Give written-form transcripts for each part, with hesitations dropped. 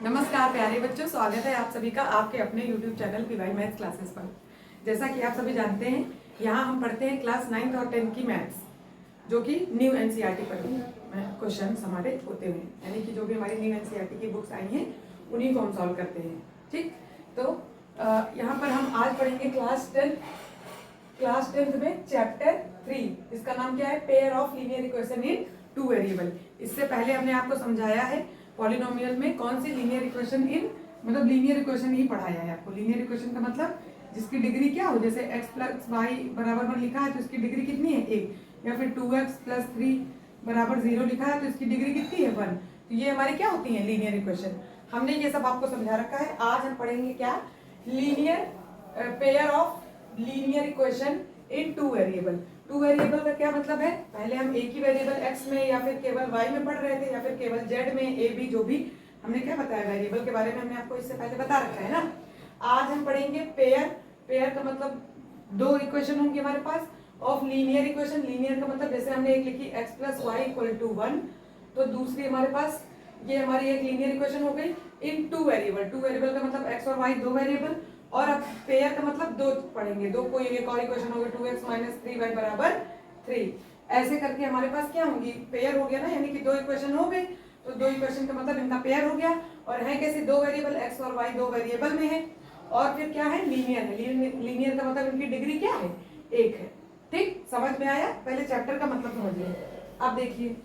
नमस्कार प्यारे बच्चों, स्वागत है आप सभी का आपके अपने YouTube channel PY maths classes पर। जैसा कि आप सभी जानते हैं, यहाँ हम पढ़ते हैं क्लास 9th और 10th की मैथ्स, जो कि न्यू एनसीईआरटी पर क्वेश्चन हमारे होते हुए, यानी कि जो भी हमारी न्यू एनसीईआरटी की बुक्स आई हैं उन्हीं को हम सॉल्व करते हैं। ठीक, तो यहाँ पर हम आज पढ़ेंगे क्लास 10th में चैप्टर 3। इसका नाम क्या है? Pair of linear equation in two variable. इससे पहले हमने आपको समझाया है पॉलिनोमियल में कौन सी लीनियर इक्वेशन इन, मतलब लीनियर इक्वेशन ही पढ़ाया है आपको। लीनियर इक्वेशन का मतलब जिसकी डिग्री क्या हो, जैसे x प्लस वाई बराबर 1 लिखा है तो इसकी डिग्री कितनी है? 1। या फिर 2x प्लस 3 बराबर 0 लिखा है तो इसकी डिग्री कितनी है? 1। तो ये हमारी क्या होती है? Linear equation. हमने ये सब आपको समझा रखा है। आज हम पढ़ेंगे क्या? Linear pair of linear equation in two variable. Two variable का क्या मतलब है? पहले हम एक ही वेरिएबल x में या फिर केवल y में पढ़ रहे थे, या फिर केवल z में, a b, जो भी हमने क्या बताया वेरिएबल के बारे में हमने आपको इससे पहले बता रखा है ना। आज हम पढ़ेंगे पेयर। पेयर का मतलब दो इक्वेशन होंगी हमारे पास ऑफ लीनियर इक्वेशन। लीनियर का मतलब जैसे हमने एक लिखी x plus Y equal to 1, तो दूसरी हमारे पास ये हमारी एक लीनियर इक्वेशन हो गई इन टू वेरिएबल। टू वेरिएबल का मतलब x और y दो वेरिएबल, और अब पेयर का मतलब दो पढ़ेंगे, दो कोई एक और इक्वेशन होगी 2x माइनस 3y बराबर 3। ऐसे करके हमारे पास क्या होंगी? पेयर हो गया ना, यानी कि दो इक्वेशन हो गई, तो दो इक्वेशन का मतलब इनका पेयर हो गया। और है कैसे? दो वेरिएबल x और y दो वेरिएबल में है, और फिर क्या है? लीनियर है। लीनियर का मतलब इनकी डिग्री क्या है? 1 है। ठीक, समझ में आया? पहले चैप्टर का मतलब समझिए। अब देखिए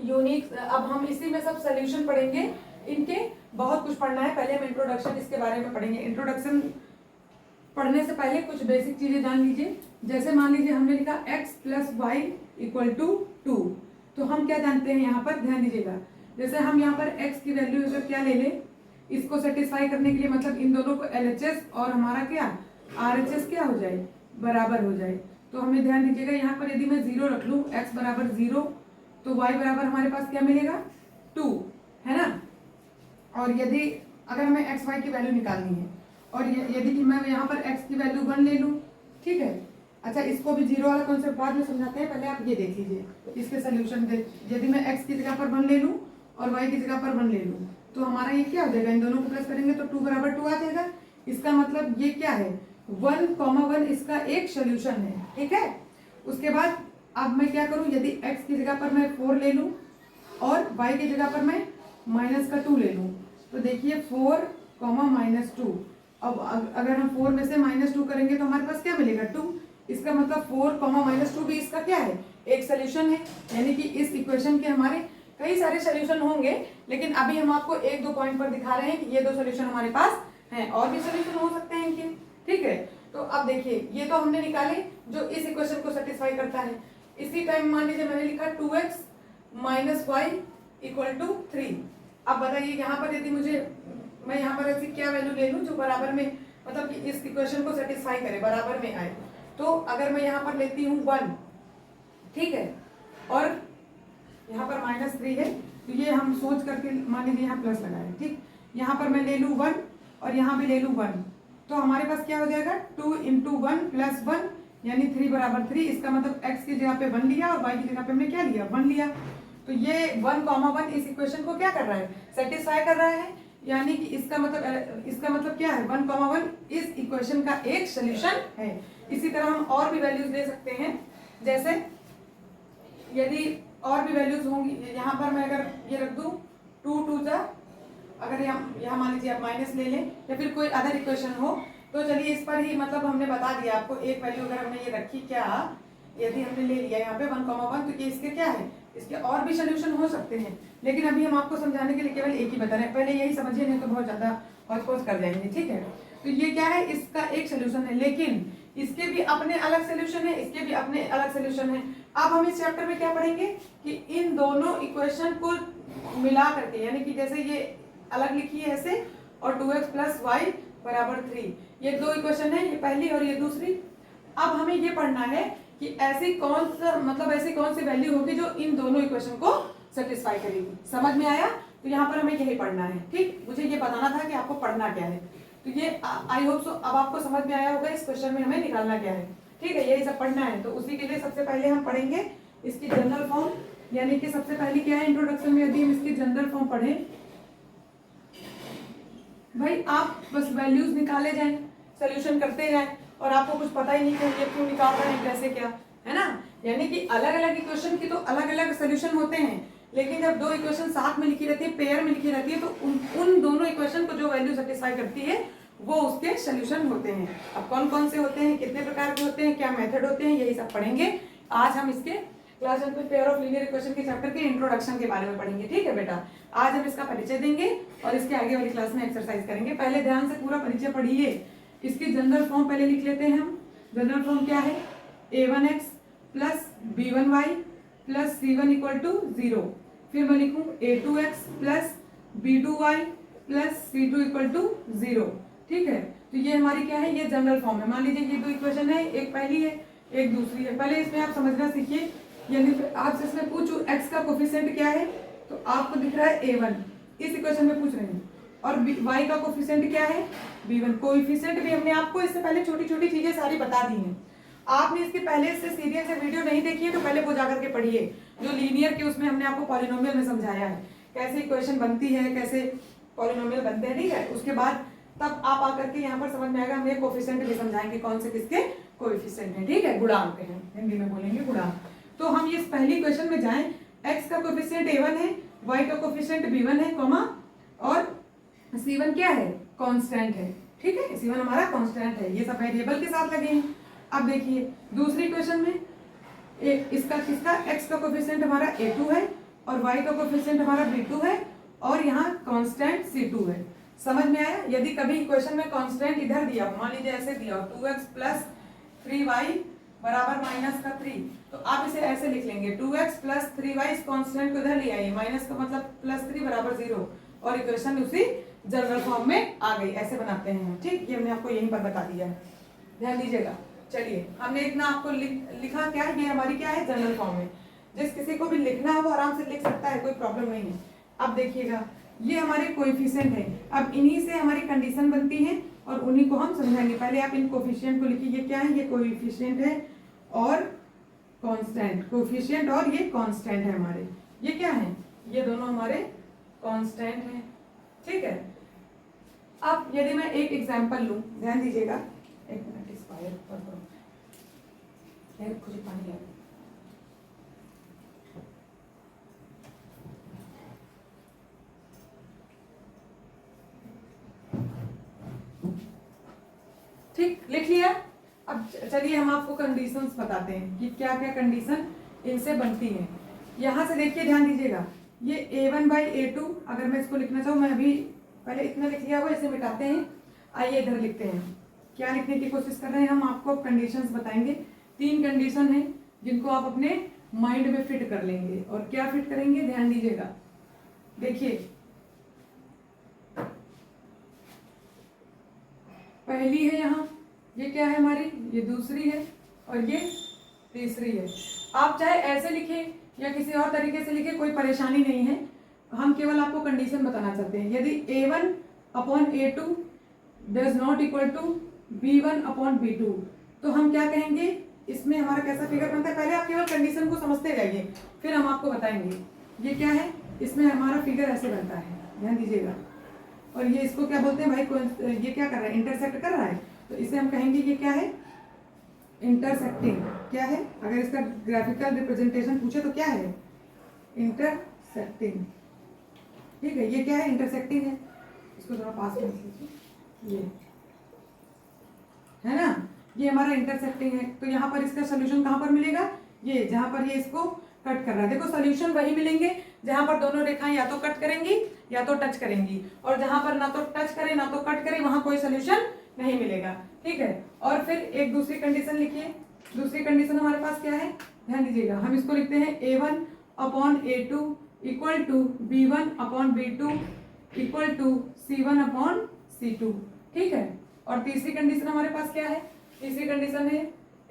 यूनिक, अब हम इसी में सब सोल्यूशन पढ़ेंगे। इनके बहुत कुछ पढ़ना है। पहले हम इंट्रोडक्शन इसके बारे में पढ़ेंगे। इंट्रोडक्शन पढ़ने से पहले कुछ बेसिक चीजें जान लीजिए। जैसे मान लीजिए हमने लिखा x plus Y equal to 2, तो हम क्या जानते हैं यहाँ पर? ध्यान दीजिएगा। जैसे हम यहाँ पर x की वैल्यू अगर क्या ले लें, इसको सेटिस्फाई करने के लिए, मतलब इन दोनों को LHS और हमारा क्या RHS क्या हो जाए? बराबर हो जाए। तो हमें ध्यान दीजिएगा, यहाँ पर यदि मैं 0 रख लूँ, x बराबर 0, तो y बराबर हमारे पास क्या मिलेगा? 2, है ना। और यदि अगर हमें एक्स वाई की वैल्यू निकालनी है, और यदि कि मैं यहाँ पर x की वैल्यू 1 ले लूँ, ठीक है। अच्छा, इसको भी 0 वाला कॉन्सेप्ट बाद में समझाते हैं, पहले आप ये देख लीजिए इसके सोल्यूशन। यदि मैं x की जगह पर 1 ले लूँ और y की जगह पर 1 ले लूँ, तो हमारा ये क्या हो जाएगा? इन दोनों को प्लस करेंगे तो 2 बराबर 2 आ जाएगा। इसका मतलब ये क्या है? 1,1 इसका एक सोल्यूशन है। ठीक है। उसके बाद अब मैं क्या करूँ? यदि x की जगह पर मैं 4 ले लूँ और y की जगह पर मैं माइनस का 2 ले लूँ, तो देखिए 4, -2। अब अगर हम 4 में से -2 करेंगे तो हमारे पास क्या मिलेगा? 2। इसका मतलब 4, -2 भी इसका क्या है? एक सोल्यूशन है। यानी कि इस इक्वेशन के हमारे कई सारे सोल्यूशन होंगे, लेकिन अभी हम आपको एक दो पॉइंट पर दिखा रहे हैं कि ये दो सोल्यूशन हमारे पास हैं, और भी सोल्यूशन हो सकते हैं इनके। ठीक है। तो अब देखिए, ये तो हमने निकाले जो इस इक्वेशन को सेटिस्फाई करता है। इसी टाइम मान लीजिए मैंने लिखा 2x minus Y equal to 3। अब बताइए यहाँ पर यदि मैं यहाँ पर ऐसी क्या वैल्यू ले लूँ जो बराबर में, मतलब कि इस इक्वेशन को सेटिस्फाई करे, बराबर में आए। तो अगर मैं यहाँ पर लेती हूँ 1, ठीक है, और यहाँ पर -3 है, तो ये हम सोच करके मान लीजिए यहाँ प्लस लगाए। ठीक, यहाँ पर मैं ले लूँ 1 और यहाँ भी ले लूँ 1, तो हमारे पास क्या हो जाएगा? 2 × 1 + 1 यानी 3 बराबर 3। इसका मतलब x की जगह पे 1 लिया और y की जगह पे हमने क्या लिया? 1 लिया। तो ये 1,1 इस इक्वेशन को क्या कर रहा है? सेटिस्फाई कर रहा है। यानी कि इसका मतलब क्या है? 1,1 इस इक्वेशन का एक सोल्यूशन है। इसी तरह हम और भी वैल्यूज ले सकते हैं। जैसे यदि और भी वैल्यूज होंगी, यहाँ पर मैं अगर ये रख दूँ 2 2 जा, अगर यहाँ मान लीजिए आप माइनस ले लें, या फिर कोई अदर इक्वेशन हो, तो चलिए इस पर ही मतलब हमने बता दिया आपको। एक वैल्यू अगर हमने ये रखी, क्या यदि हमने ले लिया यहाँ पे 1,1, तो ये इसके क्या है? इसके और भी सोल्यूशन हो सकते हैं, लेकिन अभी हम आपको समझाने के लिए केवल एक ही बता रहे हैं। पहले यही समझिए, नहीं तो बहुत ज्यादा हौच-पौच कर जाएंगे। ठीक है। तो ये क्या है? इसका एक सोल्यूशन है, लेकिन इसके भी अपने अलग सोल्यूशन है, इसके भी अपने अलग सोल्यूशन है। अब हम इस चैप्टर में क्या पढ़ेंगे कि इन दोनों इक्वेशन को मिला करके, यानी कि जैसे ये अलग लिखी है ऐसे, और 2x प्लस वाई बराबर 3, ये दो इक्वेशन है, ये पहली और ये दूसरी। अब हमें ये पढ़ना है कि ऐसी कौन सी वैल्यू होगी जो इन दोनों इक्वेशन को सेटिस्फाई करेगी। समझ में आया? तो यहाँ पर हमें यही पढ़ना है। ठीक, मुझे ये बताना था कि आपको पढ़ना क्या है। तो ये आई होप सो अब आपको समझ में आया होगा इस क्वेश्चन में हमें निकालना क्या है। ठीक है, यही सब पढ़ना है। तो उसी के लिए सबसे पहले हम पढ़ेंगे इसकी जनरल फॉर्म, यानी कि सबसे पहले क्या है इंट्रोडक्शन में, यदि हम इसकी जनरल फॉर्म पढ़ें भाई आप बस वैल्यूज निकाले जाएं, सोल्यूशन करते जाएं और आपको कुछ पता ही नहीं कि ये क्यों निकाल रहे हैं, कैसे क्या, है ना। यानी कि अलग अलग इक्वेशन की तो अलग अलग सोल्यूशन होते हैं, लेकिन जब दो इक्वेशन साथ में लिखी रहती है, पेयर में लिखी रहती है, तो उन दोनों इक्वेशन को जो वैल्यू सेटिस्फाई करती है वो उसके सोल्यूशन होते हैं। अब कौन कौन से होते हैं, कितने प्रकार के होते हैं, क्या मेथड होते हैं, यही सब पढ़ेंगे आज हम इसके क्लास 10 में पेयर ऑफ लीनियर इक्वेशन के चैप्टर के इंट्रोडक्शन के बारे में पढ़ेंगे। ठीक है बेटा, आज हम इसका परिचय देंगे और इसके आगे वाली क्लास में एक्सरसाइज करेंगे। पहले ध्यान से पूरा परिचय पढ़िए। इसकी जनरल फॉर्म पहले लिख लेते हैं हम। जनरल फॉर्म क्या है, a1x plus b1y plus c1 equal to 0। फिर मैं लिखूं a2x plus b2y plus c2 equal to 0। ठीक है, तो ये हमारी क्या है, ये जनरल फॉर्म है। मान लीजिए ये दो इक्वेशन है, एक पहली है एक दूसरी है। पहले इसमें आप समझना सीखिए, यानी आपसे इसमें पूछूं x का कोफिशिएंट क्या है, तो आपको दिख रहा है a1, इस इक्वेशन में पूछ रहे हैं। और y का कोफिशिएंट क्या है, b1। कोएफिशिएंट भी हमने आपको इससे पहले छोटी छोटी चीजें सारी बता दी हैं। आपने इसके पहले से सीरियल से वीडियो नहीं देखी है तो पहले वो जाकर के पढ़िए, जो लीनियर के उसमें हमने आपको पॉलिनोमियल में समझाया है, कैसे इक्वेशन बनती है, कैसे पॉलिनोमियल बनते हैं। ठीक है, उसके बाद तब आप आकर के यहाँ पर समझ में आएगा। हम ये कोफिशिएंट भी समझाएंगे कौन से किसके कोएफिशिएंट हैं। ठीक है, गुणांक हैं, हिंदी में बोलेंगे गुणांक। तो हम इस पहली क्वेश्चन में जाएं, x का कोफिशिएंट a1 है, y का कोफिशिएंट b1 है, कॉमा, और c1 क्या है, कांस्टेंट है। ठीक है, c1 हमारा कांस्टेंट है, ये सब वेरिएबल के साथ लगे हैं। अब देखिए दूसरी क्वेश्चन में इसका x का कोफिशिएंट हमारा a2 है और y का कोफिशिएंट हमारा b2 है और यहाँ कांस्टेंट c2 है। समझ में आया। यदि कभी इक्वेशन में कांस्टेंट इधर दिया, मान लीजिए ऐसे दिया 2x प्लस 3y बराबर माइनस का 3, तो आप इसे ऐसे लिख लेंगे 2x प्लस 3y, इस कांस्टेंट को इधर ले आइए, माइनस का मतलब प्लस 3 बराबर 0, और इक्वेशन उसी जनरल फॉर्म में आ गई। ऐसे बनाते हैं। ठीक, ये हमने आपको यहीं पर बता दिया है, ध्यान दीजिएगा। चलिए, हमने इतना आपको लिखा क्या है, ये हमारी क्या है, जनरल फॉर्म है। जिस किसी को भी लिखना है वो आराम से लिख सकता है, कोई प्रॉब्लम नहीं है। अब देखिएगा, ये हमारे कोएफिशिएंट है। अब इन्हीं से हमारी कंडीशन बनती है और उन्हीं को हम समझाएंगे। पहले आप इन कोएफिशिएंट को लिखिए, ये क्या है, ये कोएफिशिएंट है और कांस्टेंट। कोएफिशिएंट और ये कांस्टेंट है हमारे, ये क्या है, ये दोनों हमारे कांस्टेंट हैं। ठीक है, अब यदि मैं एक एग्जांपल लूं, ध्यान दीजिएगा, एक मिनट, इस फायर पर कुछ पानी लगा। ठीक, लिख लिया। अब चलिए हम आपको कंडीशंस बताते हैं कि क्या क्या कंडीशन इनसे बनती है। यहाँ से देखिए, ध्यान दीजिएगा, ये a1/a2, अगर मैं इसको लिखना चाहूँ, मैं अभी पहले इतना लिख लिया हुआ, इसे मिटाते हैं। आइए इधर लिखते हैं, क्या लिखने की कोशिश कर रहे हैं हम, आपको कंडीशंस बताएंगे। 3 कंडीशन है जिनको आप अपने माइंड में फिट कर लेंगे। और क्या फिट करेंगे, ध्यान दीजिएगा। देखिए, पहली है यहाँ, ये क्या है हमारी, ये दूसरी है और ये तीसरी है। आप चाहे ऐसे लिखें या किसी और तरीके से लिखें, कोई परेशानी नहीं है। हम केवल आपको कंडीशन बताना चाहते हैं। यदि a1/a2 does not equal to b1/b2, तो हम क्या कहेंगे, इसमें हमारा कैसा फिगर बनता है। पहले आप केवल कंडीशन को समझते जाइए, फिर हम आपको बताएंगे। ये क्या है, इसमें हमारा फिगर ऐसे बनता है, ध्यान दीजिएगा। और ये इसको क्या बोलते हैं भाई, ये क्या कर रहा है, इंटरसेक्ट कर रहा है, तो इसे हम कहेंगे ये क्या है, इंटरसेक्टिंग। क्या है, अगर इसका ग्राफिकल रिप्रेजेंटेशन पूछे तो क्या है, इंटरसेक्टिंग। ठीक है, ये क्या है, इंटरसेक्टिंग है। इसको थोड़ा पास कर लीजिए, ये है ना, ये हमारा इंटरसेक्टिंग है। तो यहाँ पर इसका सोल्यूशन कहाँ पर मिलेगा, ये जहाँ पर ये इसको कट कर रहा है। देखो, सोल्यूशन वही मिलेंगे जहां पर दोनों रेखाएं या तो कट करेंगी या तो टच करेंगी, और जहां पर ना तो टच करे ना तो कट करे, वहां कोई सोल्यूशन नहीं मिलेगा। ठीक है, और फिर एक दूसरी कंडीशन लिखिए। दूसरी कंडीशन हमारे पास क्या है, ध्यान दीजिएगा, हम इसको लिखते हैं a1/a2 equal to b1/b2 equal to c1/c2। ठीक है, और तीसरी कंडीशन हमारे पास क्या है, तीसरी कंडीशन है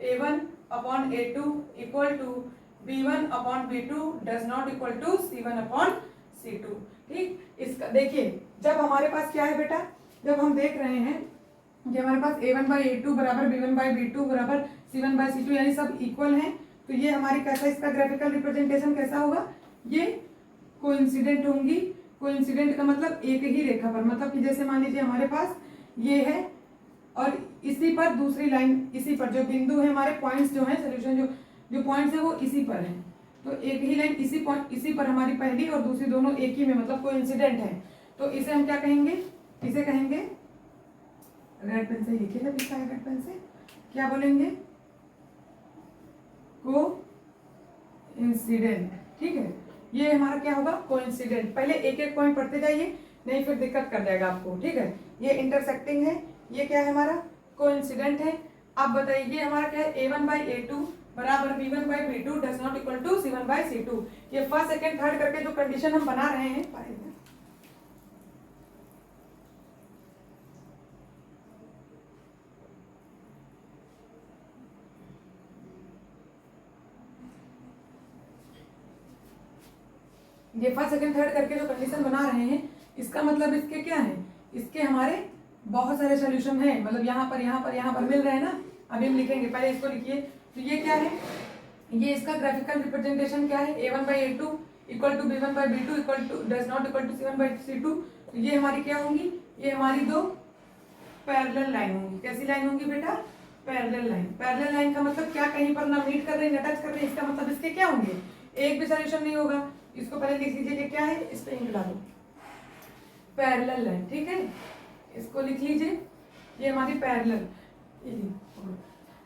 a1/a2 equal to b1/b2 does not equal to c1/c2। ठीक, इसका देखिए, जब हमारे पास क्या है बेटा, जब हम देख रहे हैं कि हमारे पास a1/a2 बराबर b1/b2 बराबर c1/c2, यानी सब इक्वल हैं, तो ये हमारी कैसा, इसका ग्राफिकल रिप्रेजेंटेशन कैसा होगा, ये कोइंसिडेंट होंगी। कोइंसिडेंट का मतलब एक ही रेखा पर, मतलब कि जैसे मान लीजिए हमारे पास ये है और इसी पर दूसरी लाइन, इसी पर जो बिंदु है हमारे पॉइंट्स जो है सोल्यूशन जो पॉइंट्स है वो इसी पर है, तो एक ही लाइन इसी पॉइंट इसी पर हमारी पहली और दूसरी दोनों एक ही में, मतलब कोइंसिडेंट है। तो इसे हम क्या कहेंगे, इसे कहेंगे, रेड पेन से लिखिए, जब लिखा है रेड पेन से क्या बोलेंगे, कोइंसिडेंट। ठीक है, ये हमारा क्या होगा, कोइंसिडेंट। पहले एक एक पॉइंट पढ़ते जाइए, नहीं फिर दिक्कत कर जाएगा आपको। ठीक है, ये इंटरसेक्टिंग है, ये क्या है हमारा, कोइंसिडेंट है। अब बताइए ये हमारा क्या है, a1/a2 बराबर b1/b2 does not equal to c1/c2। ये फर्स्ट सेकंड थर्ड करके जो कंडीशन हम बना रहे हैं, ये फर्स्ट सेकंड थर्ड करके जो कंडीशन बना रहे हैं, इसका मतलब इसके क्या है, इसके हमारे बहुत सारे सोल्यूशन हैं, मतलब यहाँ पर यहाँ पर यहाँ पर मिल रहे हैं ना। अभी हम लिखेंगे, पहले इसको लिखिए। तो ये क्या है, ये इसका ग्राफिकल रिप्रेजेंटेशन क्या है, a1/a2 equal to b1/b2 equal to does not equal to c1/c2। तो ये हमारी क्या होंगी, ये हमारी दो पैरेलल लाइन होंगी। कैसी लाइन होंगी बेटा, पैरेलल लाइन। पैरेलल लाइन का मतलब क्या, कहीं पर ना मीट कर रही ना टच कर रही, इसका मतलब इसके क्या होंगे, एक भी सोल्यूशन नहीं होगा। इसको पहले लिख लीजिए कि क्या है, इस पे इंक डालो, पैरेलल लाइन। ठीक है, इसको लिख लीजिए, ये हमारी पैरेलल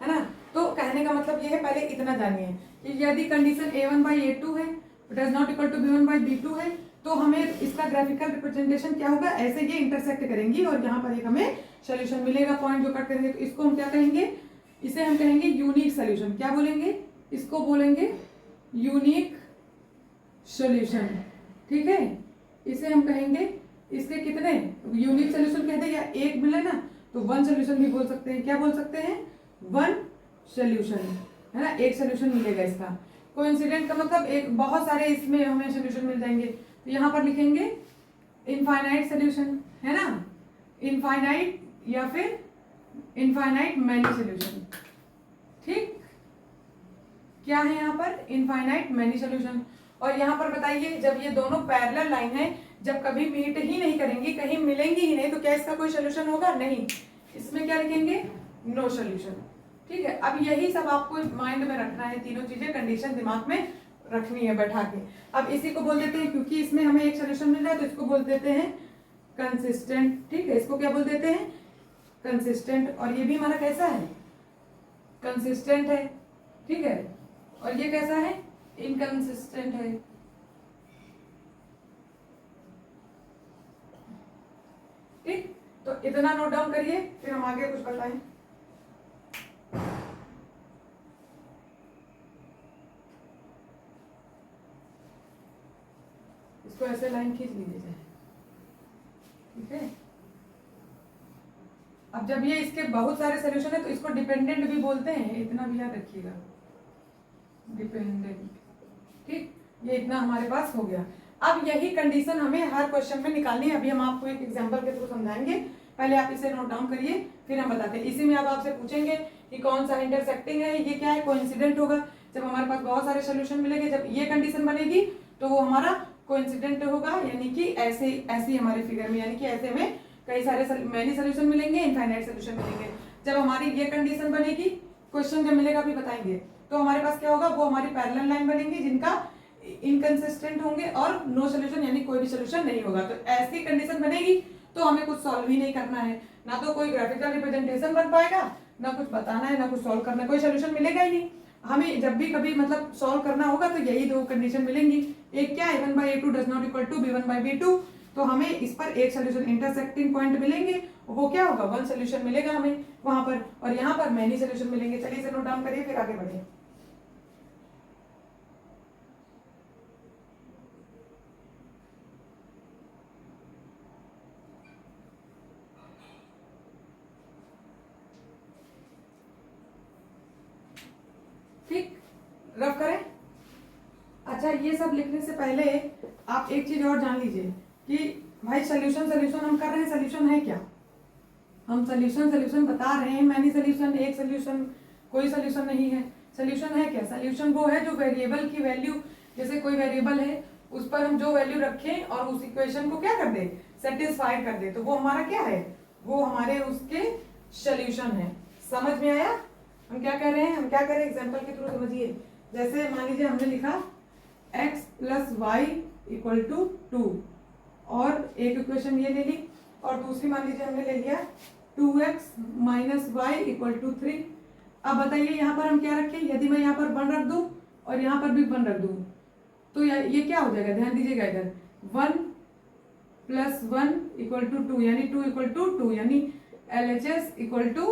है ना। तो कहने का मतलब ये है, पहले इतना जानिए कि यदि कंडीशन a1/a2 है does not equal to b1/b2 है, तो हमें इसका ग्राफिकल रिप्रेजेंटेशन क्या होगा, ऐसे ये इंटरसेक्ट करेंगी और यहाँ पर एक हमें सोल्यूशन मिलेगा, पॉइंट जो कट करेंगे। तो इसको हम क्या कहेंगे, इसे हम कहेंगे यूनिक सोल्यूशन। क्या बोलेंगे, इसको बोलेंगे यूनिक सोल्यूशन। ठीक है, इसे हम कहेंगे, इसके कितने यूनिक सोल्यूशन कहते हैं, या एक मिले ना तो वन सोल्यूशन भी बोल सकते हैं। क्या बोल सकते हैं, वन सोल्यूशन, है ना, एक सोल्यूशन मिलेगा इसका। कोइंसिडेंट का मतलब एक बहुत सारे इसमें हमें सोल्यूशन मिल जाएंगे। तो यहाँ पर लिखेंगे इनफाइनाइट सोल्यूशन, है ना, इनफाइनाइट या फिर इनफाइनाइट मैनी सोल्यूशन। ठीक, क्या है यहाँ पर, इनफाइनाइट मैनी सोल्यूशन। और यहाँ पर बताइए, जब ये दोनों पैरेलल लाइन है, जब कभी मीट ही नहीं करेंगी, कहीं मिलेंगी ही नहीं, तो क्या इसका कोई सोल्यूशन होगा, नहीं। इसमें क्या लिखेंगे, नो सोल्यूशन। ठीक है, अब यही सब आपको माइंड में रखना है, तीनों चीजें कंडीशन दिमाग में रखनी है बैठा के। अब इसी को बोल देते हैं, क्योंकि इसमें हमें एक सोल्यूशन मिल रहा है, तो इसको बोल देते हैं कंसिस्टेंट। ठीक है, इसको क्या बोल देते हैं, कंसिस्टेंट। और ये भी हमारा कैसा है, कंसिस्टेंट है। ठीक है, और ये कैसा है, इनकंसिस्टेंट है। ठीक, तो इतना नोट डाउन करिए, फिर हम आगे कुछ बताएं। इसको ऐसे लाइन खींच लीजिए, ठीक है। अब जब ये इसके बहुत सारे सोल्यूशन है, तो इसको डिपेंडेंट भी बोलते हैं, इतना भी याद रखिएगा, डिपेंडेंट। ठीक, ये इतना हमारे पास हो गया। अब यही कंडीशन हमें हर क्वेश्चन में निकालनी है। अभी हम आपको एक एग्जांपल के थ्रू समझाएंगे, पहले आप इसे नोट डाउन करिए, फिर हम बताते हैं। इसी में अब आपसे पूछेंगे कि कौन सा इंटरसेक्टिंग है, ये क्या है, कोइंसिडेंट होगा। जब हमारे पास बहुत सारे सोल्यूशन मिलेंगे, जब ये कंडीशन बनेगी, तो वो हमारा कोइंसिडेंट होगा, यानी कि ऐसी हमारे फिगर में, यानी कि ऐसे में कई सारे मैनी सोल्यूशन मिलेंगे, इनफाइनाइट सोल्यूशन मिलेंगे। जब हमारी ये कंडीशन बनेगी, क्वेश्चन जब मिलेगा भी बताएंगे, तो हमारे पास क्या होगा, वो हमारी पैरेलल लाइन बनेंगी जिनका इनकंसिस्टेंट होंगे और नो सोल्यूशन, यानी कोई भी सोल्यूशन नहीं होगा। तो ऐसी कंडीशन बनेगी तो हमें कुछ सॉल्व ही नहीं करना है, ना तो कोई ग्राफिकल रिप्रेजेंटेशन बन पाएगा, ना कुछ बताना है, ना कुछ सॉल्व करना है, कोई सोल्यूशन मिलेगा ही नहीं। हमें जब भी कभी मतलब सॉल्व करना होगा तो यही दो कंडीशन मिलेंगी। एक क्या, a1/a2 does not equal to b1/b2, तो हमें इस पर एक सोल्यूशन इंटरसेक्टिंग पॉइंट मिलेंगे, वो क्या होगा, वन सोल्यूशन मिलेगा हमें वहां पर, और यहाँ पर मैनी सोल्यूशन मिलेंगे। चलिए इसे नोट डाउन करिए, फिर आगे बढ़े। ठीक, रफ करें। अच्छा, ये सब लिखने से पहले आप एक चीज और जान लीजिए कि भाई सोल्यूशन हम कर रहे हैं, सोल्यूशन है क्या, हम सोल्यूशन बता रहे हैं, मैनी सोल्यूशन, एक सोल्यूशन, कोई सोल्यूशन नहीं है। सोल्यूशन है क्या, सोल्यूशन वो है जो वेरिएबल की वैल्यू, जैसे कोई वेरिएबल है उस पर हम जो वैल्यू रखें और उस इक्वेशन को क्या कर दे, सेटिस्फाई कर दे, तो वो हमारा क्या है, वो हमारे उसके सोल्यूशन है। समझ में आया हम क्या कह रहे हैं? हम क्या करें एग्जांपल के थ्रू समझिए। जैसे मान लीजिए हमने लिखा x plus Y equal to 2 और एक इक्वेशन ये ले ली, और दूसरी मान लीजिए हमने ले लिया 2x minus Y equal to 3। अब बताइए यहाँ पर हम क्या रखें? यदि मैं यहाँ पर 1 रख दूं और यहाँ पर भी 1 रख दूं तो ये क्या हो जाएगा? ध्यान दीजिएगा इधर, 1 प्लस 1 इक्वल टू 2 यानी 2 इक्वल टू 2 यानी LHS इक्वल टू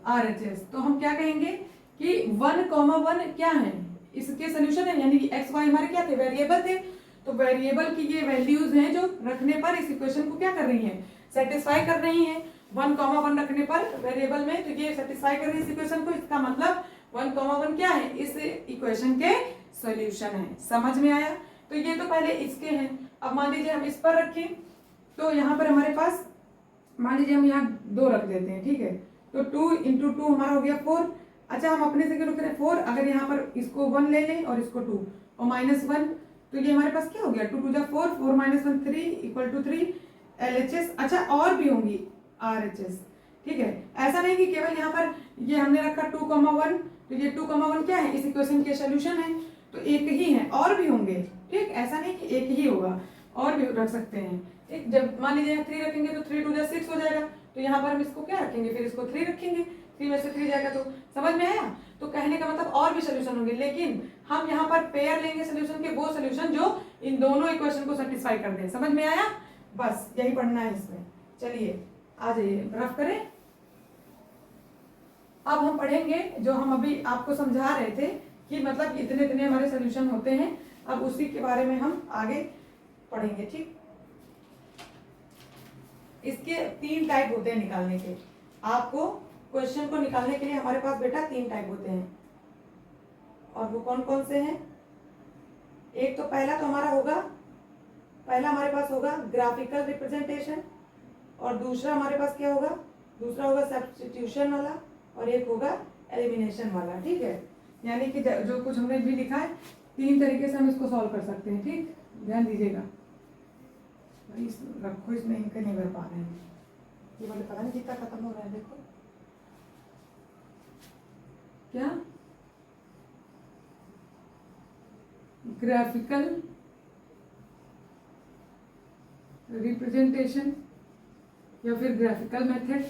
RHS। तो हम क्या कहेंगे कि 1,1 क्या है, इसके सोल्यूशन है, यानी कि x y हमारे क्या थे, वेरिएबल थे। तो वेरिएबल की ये वैल्यूज हैं जो रखने पर इस इक्वेशन को क्या कर रही हैं, सेटिस्फाई कर रही हैं। 1,1 रखने पर वेरिएबल में तो ये सेटिस्फाई कर रही है इस इक्वेशन को, इसका मतलब 1,1 क्या है, इस इक्वेशन के सॉल्यूशन है। समझ में आया? तो ये तो पहले इसके हैं। अब मान लीजिए हम इस पर रखें तो यहाँ पर हमारे पास मान लीजिए हम यहाँ 2 रख देते हैं, ठीक है, तो 2 इंटू 2 हमारा हो गया 4। अच्छा हम अपने से क्या रख रहे हैं 4, अगर यहाँ पर इसको 1 ले लें और इसको 2 और माइनस 1 तो ये हमारे पास क्या हो गया, 2 2 4, 4 माइनस 1 3 इक्वल टू 3 LHS। अच्छा और भी होंगी RHS, ठीक है। ऐसा नहीं कि केवल यहाँ पर ये हमने रखा 2,1 तो ये 2,1 क्या है, इस इक्वेशन के सोल्यूशन है, तो एक ही है, और भी होंगे, ठीक। ऐसा नहीं कि एक ही होगा, और भी रख सकते हैं, ठीक। जब मान लीजिए 3 रखेंगे तो 3 2 6 हो जाएगा, तो यहाँ पर हम इसको क्या रखेंगे, फिर इसको 3 रखेंगे, 3 में से 3 जाएगा। तो समझ में आया? तो कहने का मतलब और भी सोल्यूशन होंगे, लेकिन हम यहाँ पर पेयर लेंगे सोल्यूशन के, वो सोल्यूशन जो इन दोनों इक्वेशन को सेटिस्फाई कर दे। समझ में आया? बस यही पढ़ना है इसमें। चलिए आ जाइए, रफ करें। अब हम पढ़ेंगे जो हम अभी आपको समझा रहे थे कि मतलब इतने इतने हमारे सोल्यूशन होते हैं, अब उसी के बारे में हम आगे पढ़ेंगे, ठीक। इसके 3 टाइप होते हैं निकालने के। आपको क्वेश्चन को निकालने के लिए हमारे पास बेटा 3 टाइप होते हैं, और वो कौन कौन से हैं? एक तो पहला तो हमारा होगा, पहला हमारे पास होगा ग्राफिकल रिप्रेजेंटेशन, और दूसरा हमारे पास क्या होगा, दूसरा होगा सब्स्टिट्यूशन वाला, और एक होगा एलिमिनेशन वाला, ठीक है। यानी कि जो कुछ हमने भी लिखा है 3 तरीके से हम इसको सॉल्व कर सकते हैं, ठीक। ध्यान दीजिएगा, रखो इसमें इनका नहीं भर पा रहे हैं, ये वाले पता नहीं कितना खत्म हो रहा है, देखो क्या ग्राफिकल रिप्रेजेंटेशन या फिर ग्राफिकल मेथड,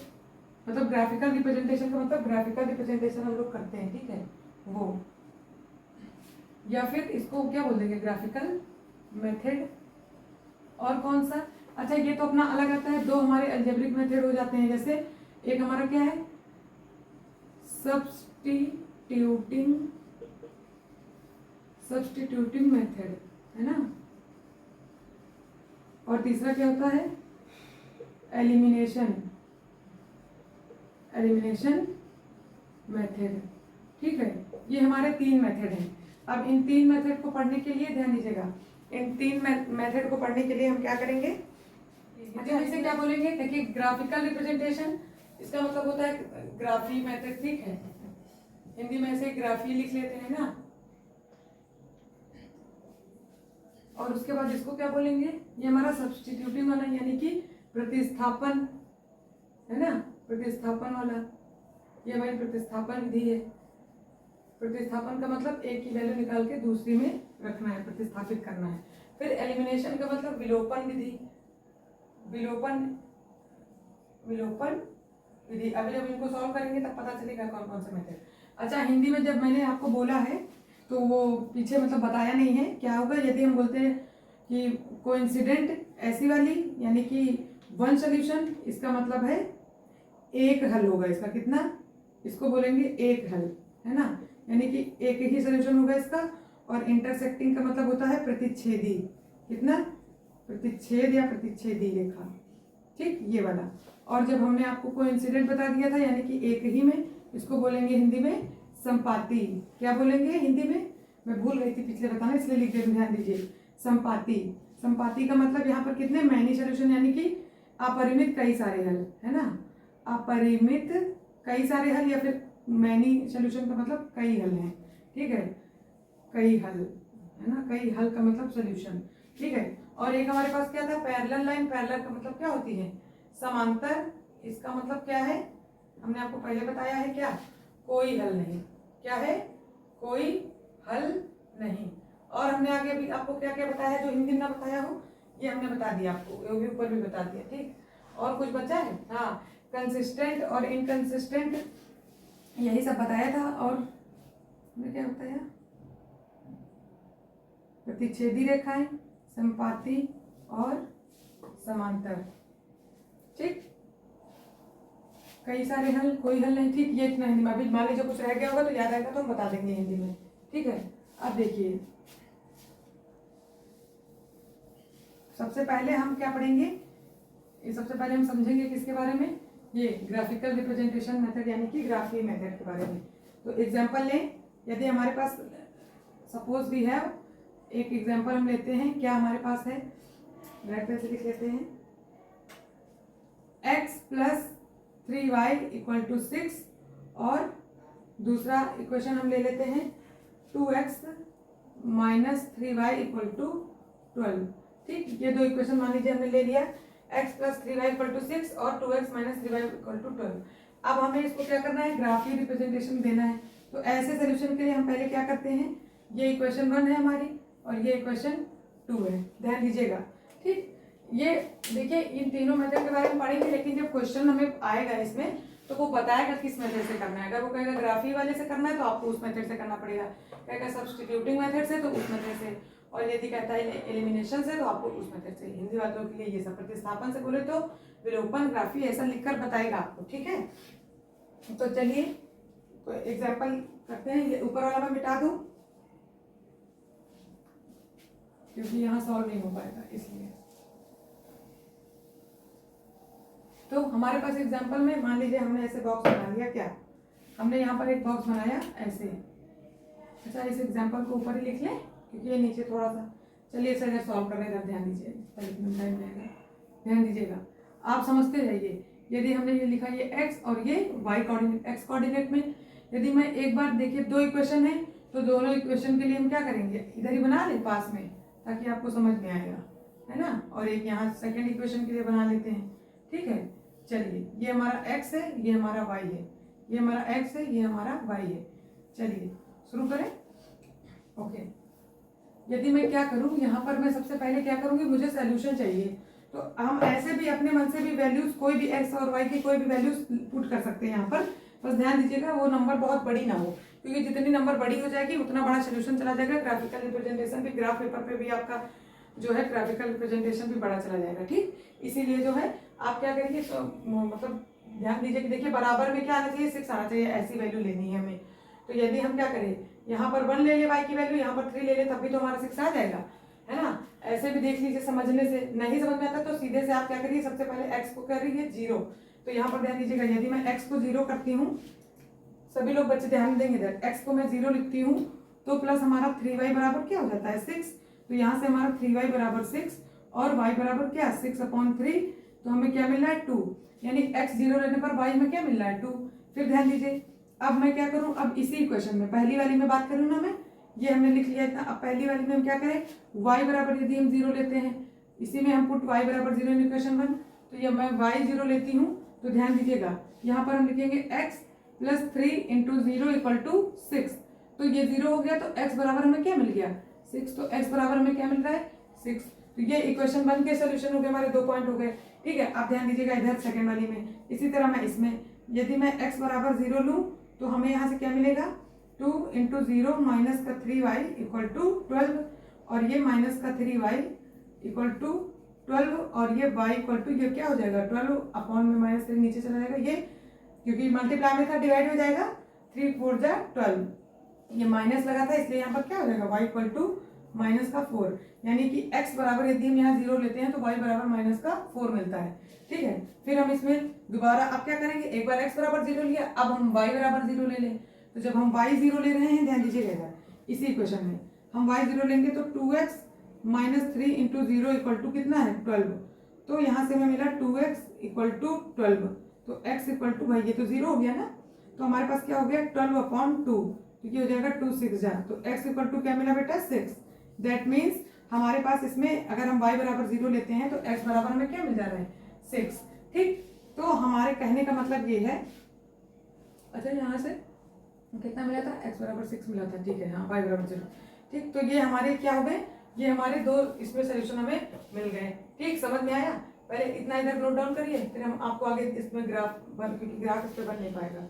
मतलब ग्राफिकल रिप्रेजेंटेशन का मतलब ग्राफिकल रिप्रेजेंटेशन हम लोग करते हैं, ठीक है, वो, या फिर इसको क्या बोल देंगे, ग्राफिकल मेथड। और कौन सा? अच्छा ये तो अपना अलग आता है। 2 हमारे अलजेब्रिक मेथड हो जाते हैं, जैसे एक हमारा क्या है, सब्स्टिट्यूटिंग मेथड, है ना, और तीसरा क्या होता है, एलिमिनेशन मेथड, ठीक है। ये हमारे 3 मेथड हैं। अब इन 3 मेथड को पढ़ने के लिए ध्यान दीजिएगा, इन 3 मेथड को पढ़ने के लिए हम क्या करेंगे, अच्छा इसे क्या बोलेंगे, देखिए ग्राफिकल रिप्रेजेंटेशन, इसका मतलब होता है ग्राफी मेथड, ठीक है। हिंदी में ऐसे ग्राफी लिख लेते हैं ना, और उसके बाद इसको क्या बोलेंगे, ये हमारा सब्स्टिट्यूटिंग वाला, यानी कि प्रतिस्थापन, है ना, प्रतिस्थापन वाला, ये हमारी प्रतिस्थापन विधि है। प्रतिस्थापन का मतलब एक की वैल्यू निकाल के दूसरी में रखना है, प्रतिस्थापित करना है। फिर एलिमिनेशन का मतलब विलोपन विधि, विलोपन विधि। अभी जब इनको सॉल्व करेंगे तब पता चलेगा कौन कौन से मेथड। अच्छा हिंदी में जब मैंने आपको बोला है तो वो पीछे मतलब बताया नहीं है क्या होगा यदि हम बोलते हैं कि कोइंसिडेंट ऐसी वाली, यानी कि 1 सोल्यूशन, इसका मतलब है एक हल होगा इसका, कितना, इसको बोलेंगे एक हल, है ना, यानी कि एक ही सोल्यूशन होगा इसका। और इंटरसेक्टिंग का मतलब होता है प्रतिच्छेदी, कितना, प्रतिच्छेद या प्रतिच्छेदी रेखा, ठीक, ये वाला। और जब हमने आपको कोइंसिडेंट बता दिया था यानी कि एक ही में, इसको बोलेंगे हिंदी में संपाती। क्या बोलेंगे हिंदी में, मैं भूल गई थी पिछले बताना इसलिए लिख दे, ध्यान दीजिए, संपाती। संपाती का मतलब यहाँ पर कितने, मैनी सोल्यूशन, यानी कि अपरिमित कई सारे हल, है ना, अपरिमित कई सारे हल, या फिर मैनी सोल्यूशन का मतलब कई हल हैं, ठीक है, कई हल, है ना, कई हल का मतलब सोल्यूशन। ठीक है। और एक हमारे पास क्या था, पैरेलल लाइन। पैरेलल का मतलब क्या होती है, समांतर। इसका मतलब क्या है, हमने आपको पहले बताया है, क्या, कोई हल नहीं। क्या है, कोई हल नहीं। और हमने आगे भी आपको क्या क्या बताया जो हिंदी में ना बताया हो, ये हमने बता दिया आपको, ये भी ऊपर भी बता दिया, ठीक। और कुछ बचा है, हाँ, कंसिस्टेंट और इनकंसिस्टेंट, यही सब बताया था। और हमने क्या बताया, प्रतिच्छेदी रेखाएं, समपाती और समांतर, ठीक। कई सारे हल, कोई हल नहीं, ठीक। ये इतना हिंदी में, अभी मान लीजिए कुछ रह गया होगा तो याद आएगा तो हम बता देंगे हिंदी में, ठीक है। अब देखिए, सबसे पहले हम क्या पढ़ेंगे, ये सबसे पहले हम समझेंगे किसके बारे में, ये ग्राफिकल रिप्रेजेंटेशन मेथड यानी कि ग्राफी मेथड के बारे में। तो एग्जांपल लें, यदि हमारे पास सपोज वी हैव, एक एग्जांपल हम लेते हैं, क्या हमारे पास है, ब्रैकेट में से लिख लेते हैं, x plus 3y equal to 6, और दूसरा इक्वेशन हम ले लेते हैं 2x minus 3y equal to 12, ठीक। ये दो इक्वेशन मान लीजिए हमने ले लिया, x plus 3y equal to 6 और 2x minus 3y equal to 12। अब हमें इसको क्या करना है, ग्राफी रिप्रेजेंटेशन देना है। तो ऐसे सोल्यूशन के लिए हम पहले क्या करते हैं, ये इक्वेशन 1 है हमारी और ये इक्वेशन 2 है, ध्यान दीजिएगा, ठीक। ये देखिए, इन तीनों मेथड के बारे में पढ़ेंगे, लेकिन जब क्वेश्चन हमें आएगा इसमें तो वो बताएगा किस मेथड से करना है। अगर वो कहेगा ग्राफी वाले से करना है तो आपको उस मेथड से करना पड़ेगा, कहेगा सब्स्टिट्यूटिंग मेथड से तो उस मेथड से, और यदि कहता है एलिमिनेशन से तो आपको उस मेथड से। हिंदी वालों के लिए ये सब, प्रतिस्थापन से बोले तो विलोपन, ग्राफी, ऐसा लिखकर बताएगा आपको, ठीक है। तो चलिए एग्जाम्पल करते हैं। ये ऊपर वाला मैं मिटा दूं क्योंकि यहाँ सॉल्व नहीं हो पाएगा, इसलिए। तो हमारे पास एग्जाम्पल में मान लीजिए हमने ऐसे बॉक्स बना लिया, क्या, हमने यहाँ पर एक बॉक्स बनाया ऐसे। अच्छा, इस एग्जाम्पल को ऊपर ही लिख लें क्योंकि ये नीचे थोड़ा सा, चलिए इसे अगर सॉल्व करने का ध्यान दीजिए, ध्यान दीजिएगा, आप समझते जाइए। यदि हमने ये लिखा ये x और ये y कोऑर्डिनेट, x कोऑर्डिनेट में यदि मैं एक बार देखिए दो इक्वेशन है तो दोनों इक्वेशन के लिए हम क्या करेंगे, इधर ही बना लें पास में ताकि आपको समझ में आएगा, है ना। और एक यहाँ सेकेंड इक्वेशन के लिए बना लेते हैं, ठीक है। चलिए, ये हमारा x है, ये हमारा y है, ये हमारा x है, ये हमारा y है। चलिए शुरू करें, ओके। यदि मैं क्या करूं, यहाँ पर मैं सबसे पहले क्या करूंगी, मुझे सॉल्यूशन चाहिए। तो हम ऐसे भी अपने मन से भी वैल्यूज, कोई भी x और y की कोई भी वैल्यूज पुट कर सकते हैं यहाँ पर। बस ध्यान दीजिएगा वो नंबर बहुत बड़ी ना हो, क्योंकि जितनी नंबर बड़ी हो जाएगी उतना बड़ा सोल्यूशन चला जाएगा। ग्राफिकल रिप्रेजेंटेशन भी, ग्राफ पेपर पे भी आपका जो है ग्राफिकल रिप्रेजेंटेशन भी बड़ा चला जाएगा, ठीक। इसीलिए जो है आप क्या करेंगे, तो मतलब ध्यान दीजिए कि देखिए बराबर में क्या आना चाहिए, 6 आना चाहिए, ऐसी वैल्यू लेनी है हमें। तो यदि हम क्या करें, यहाँ पर 1 ले ले y की वैल्यू, यहाँ पर 3 ले ले, तब भी तो हमारा 6 आ जाएगा, है ना। ऐसे भी देख लीजिए, समझने से नहीं समझ में आता तो सीधे से आप क्या करिए, सबसे पहले x को करिए 0। तो यहाँ पर ध्यान दीजिएगा, यदि मैं x को 0 करती हूँ, सभी लोग बच्चे ध्यान देंगे इधर, x को मैं 0 लिखती हूँ तो प्लस हमारा 3y बराबर क्या हो जाता है, 6। तो यहाँ से हमारा 3y बराबर 6 और y बराबर क्या, 6/3। तो हमें क्या मिल रहा है, 2, यानी x 0 लेने पर y में क्या मिल रहा है, 2। फिर ध्यान दीजिए, अब मैं क्या करूं, अब इसी इक्वेशन में पहली वाली में बात करूं ना मैं, ये हमने लिख लिया इतना। अब पहली वाली में हम क्या करें, y बराबर यदि हम 0 लेते हैं, इसी में हम पुट y बराबर 0 इन इक्वेशन 1। तो ये मैं y 0 लेती हूँ, तो ध्यान दीजिएगा यहाँ पर हम लिखेंगे x plus 3 into 0 equal to 6। तो ये 0 हो गया, तो x बराबर हमें क्या मिल गया, 6। तो x बराबर हमें क्या मिल रहा है, 6। तो ये इक्वेशन 1 के सोल्यूशन हो गए, हमारे 2 पॉइंट हो गए, ठीक है। आप ध्यान दीजिएगा इधर सेकेंड वाली में, इसी तरह मैं इसमें यदि मैं x बराबर 0 लूँ तो हमें यहाँ से क्या मिलेगा, 2 इंटू 0 माइनस का 3y इक्वल टू 12, और ये माइनस का 3y इक्वल टू 12, और ये y इक्वल टू ये क्या हो जाएगा, 12 अपॉन में माइनस 3 नीचे चला जाएगा, ये क्योंकि मल्टीप्लाई में था डिवाइड हो जाएगा, 3 4 जा 12, ये माइनस लगा था इसलिए यहाँ पर क्या हो जाएगा, y इक्वल टू माइनस का 4, यानी कि x बराबर यदि हम यहाँ 0 लेते हैं तो y बराबर माइनस का 4 मिलता है, ठीक है। फिर हम इसमें दोबारा अब क्या करेंगे, एक बार x बराबर 0 लिया, अब हम y बराबर 0 ले लें। तो जब हम y 0 ले रहे हैं, ध्यान दीजिएगा इसी इक्वेशन में हम y 0 लेंगे तो 2x minus 3 into 0 equal to कितना है, 12। तो यहाँ से हमें मिला 2x इक्वल टू 12। तो x इक्वल टू भाई ये तो 0 हो गया ना, तो हमारे पास क्या हो गया, 12/2, तो ये हो जाएगा 2 6 जा, तो x इक्वल टू क्या मिला बेटा, 6। दैट मीन्स हमारे पास इसमें अगर हम y बराबर 0 लेते हैं तो x बराबर हमें क्या मिल जा रहा है 6। ठीक, तो हमारे कहने का मतलब ये है, अच्छा यहाँ से कितना मिला था, x बराबर 6 मिला था, ठीक है, हाँ y बराबर 0। ठीक, तो ये हमारे क्या हो गए, ये हमारे दो इसमें सोल्यूशन हमें मिल गए। ठीक, समझ में आया? पहले इतना इधर नोट डाउन करिए, फिर हम आपको आगे इसमें ग्राफ बन, क्योंकि ग्राफ इस पे बन नहीं पाएगा।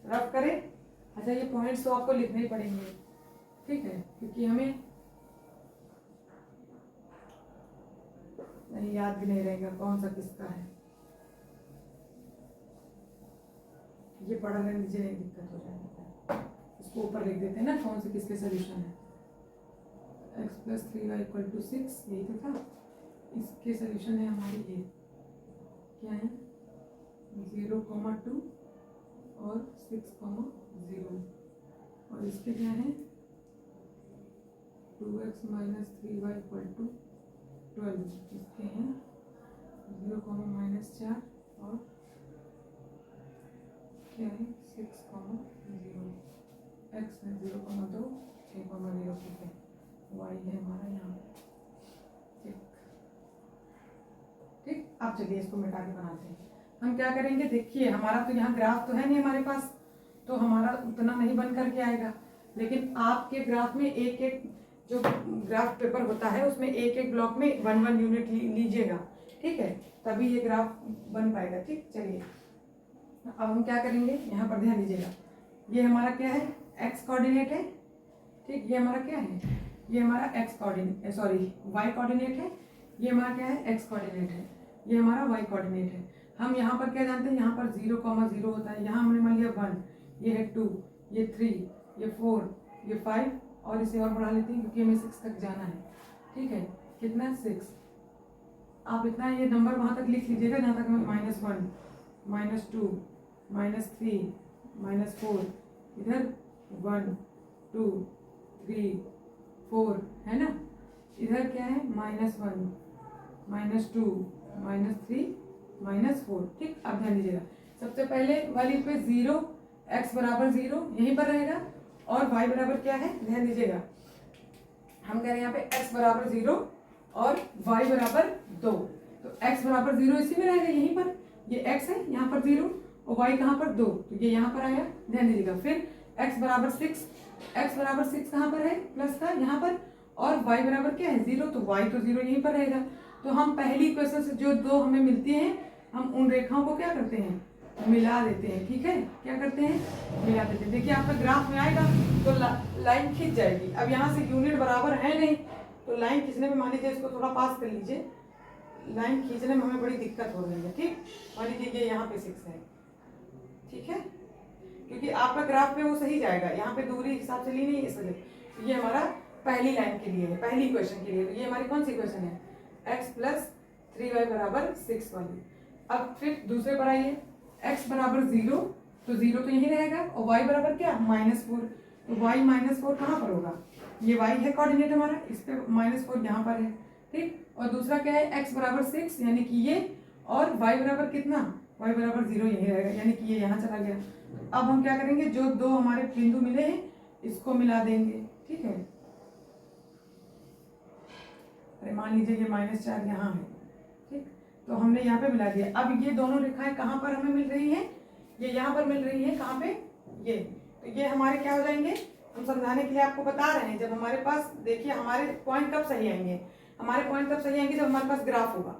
रफ करें। अच्छा, ये पॉइंट्स तो आपको लिखने ही पड़ेंगे, ठीक है, क्योंकि हमें नहीं याद भी नहीं रहेगा कौन सा किसका है। ये पढ़ा लेने दीजिए, नहीं दिक्कत हो जाएगी। इसको ऊपर लिख देते हैं ना कौन से किसके सोल्यूशन है। x plus 3y equal to 6, यही तो था। इसके सोल्यूशन है हमारे ये क्या है 0,2 और 6,0, और इसके क्या है 2x minus 3y equal to 12। इसके हैं 0,-4 और क्या है 6,0, x है 0,2, 6,0, ठीक है, y है हमारा यहाँ। ठीक ठीक, अब चलिए इसको मिटा के बनाते हैं। हम क्या करेंगे, देखिए हमारा तो यहाँ ग्राफ तो है नहीं हमारे पास, तो हमारा उतना नहीं बन करके आएगा, लेकिन आपके ग्राफ में एक एक जो ग्राफ पेपर होता है उसमें एक एक ब्लॉक में 1-1 यूनिट लीजिएगा, ठीक है, तभी ये ग्राफ बन पाएगा। ठीक, चलिए अब हम क्या करेंगे, यहाँ पर ध्यान दीजिएगा, ये हमारा क्या है x कोऑर्डिनेट है। ठीक, ये हमारा क्या है, ये हमारा x coordinate, sorry y coordinate है, ये हमारा क्या है x कोऑर्डिनेट है, ये हमारा y कोऑर्डिनेट है। हम यहाँ पर क्या जानते हैं, यहाँ पर 0,0 होता है, यहाँ हमने मान लिया 1, ये है 2, ये 3, ये 4, ये 5, और इसे और बढ़ा लेते हैं क्योंकि हमें 6 तक जाना है। ठीक है, कितना 6, आप इतना ये नंबर वहाँ तक लिख लीजिएगा जहाँ तक हमें -1, -2, -3, -4, इधर 1, 2, 3, 4 है ना, इधर क्या है -1, -2, -3, -4। ठीक, अब ध्यान दीजिएगा, सबसे पहले वाली पे 0, x बराबर 0 यहीं पर रहेगा, और y बराबर क्या है, ध्यान दीजिएगा, हम कह रहे हैं यहाँ पे x बराबर 0 और y बराबर 2, तो x बराबर 0 इसी में रहेगा, यहीं पर ये x है, यहाँ पर 0 और y कहाँ पर 2, तो ये यहाँ पर आया, ध्यान दीजिएगा। फिर x बराबर 6 कहाँ पर है, प्लस का यहाँ पर, और y बराबर क्या है 0, तो y तो 0 यहीं पर रहेगा। तो हम पहली इक्वेशन से जो दो हमें मिलती हैं, हम उन रेखाओं को क्या करते हैं, मिला देते हैं। ठीक है, क्या करते हैं, मिला देते हैं। देखिए आपका ग्राफ में आएगा तो लाइन खींच जाएगी। अब यहाँ से यूनिट बराबर है नहीं, तो लाइन खींचने में मान लीजिए इसको थोड़ा पास कर लीजिए, लाइन खींचने में हमें बड़ी दिक्कत हो रही है। ठीक, मान लीजिए ये यहाँ पे 6 है, ठीक है, क्योंकि आपका ग्राफ पे वो सही जाएगा, यहाँ पे दूरी हिसाब से ली नहीं, इस वजह। ये हमारा पहली लाइन के लिए है, पहली इक्वेशन के लिए। तो ये हमारी कौन सी इक्वेशन है, x प्लस 3y बराबर 6 वाली। अब फिर दूसरे पर आइए, x बराबर 0, तो 0 तो यही रहेगा, और y बराबर क्या -4, तो y -4 कहाँ पर होगा, ये y है कोऑर्डिनेट हमारा, इस पे -4 यहाँ पर है। ठीक, और दूसरा क्या है x बराबर 6, यानी कि ये, और y बराबर कितना, y बराबर 0 यही रहेगा, यानी कि ये यहाँ चला गया। अब हम क्या करेंगे, जो दो हमारे बिंदु मिले हैं इसको मिला देंगे। ठीक है, अरे मान लीजिए ये -4 यहाँ है, ठीक, तो हमने यहाँ पे मिला दिया। अब ये दोनों रेखाएं कहाँ पर हमें मिल रही हैं, ये यहाँ पर मिल रही है, कहाँ पे, ये, तो ये हमारे क्या हो जाएंगे, हम समझाने के लिए आपको बता रहे हैं। जब हमारे पास, देखिए हमारे पॉइंट कब सही आएंगे, हमारे पॉइंट तब सही आएंगे जब हमारे पास ग्राफ होगा।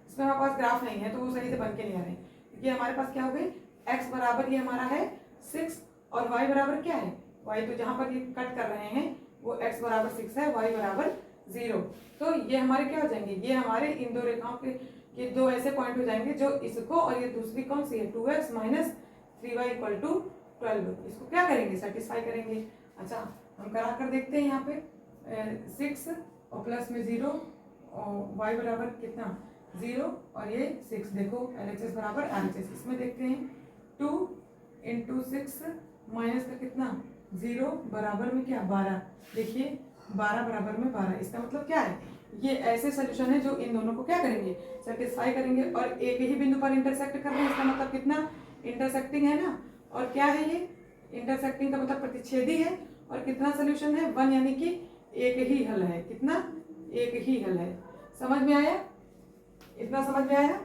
इसमें हमारे पास ग्राफ नहीं है तो वो सही से बन के नहीं आ रहे। ये हमारे पास क्या हो गई, x बराबर ये हमारा है 6, और y बराबर क्या है, y तो जहाँ पर ये कट कर रहे हैं वो x बराबर 6 है, y बराबर 0। तो ये हमारे क्या हो जाएंगे, ये हमारे इन दो रेखाओं के ये दो ऐसे पॉइंट हो जाएंगे जो इसको, और ये दूसरी कौन सी है 2x minus 3y equal to 12, इसको क्या करेंगे, सेटिस्फाई करेंगे। अच्छा, हम करा कर देखते हैं। यहाँ पे 6 और प्लस में 0 और y बराबर कितना 0 और ये 6, देखो LHS बराबर RHS। इसमें देखते हैं 2 × 6 माइनस का कितना 0 बराबर में क्या 12। देखिए 12 बराबर में 12। इसका मतलब क्या है, ये ऐसे सोल्यूशन है जो इन दोनों को क्या करेंगे, सेटिस्फाई करेंगे और एक ही बिंदु पर इंटरसेक्ट कर रहे हैं। इसका मतलब कितना इंटरसेक्टिंग है ना। और क्या है ये इंटरसेक्टिंग का मतलब प्रतिच्छेदी है। और कितना सोल्यूशन है, 1, यानी कि एक ही हल है। कितना, एक ही हल है। समझ में आया, इतना समझ में आया,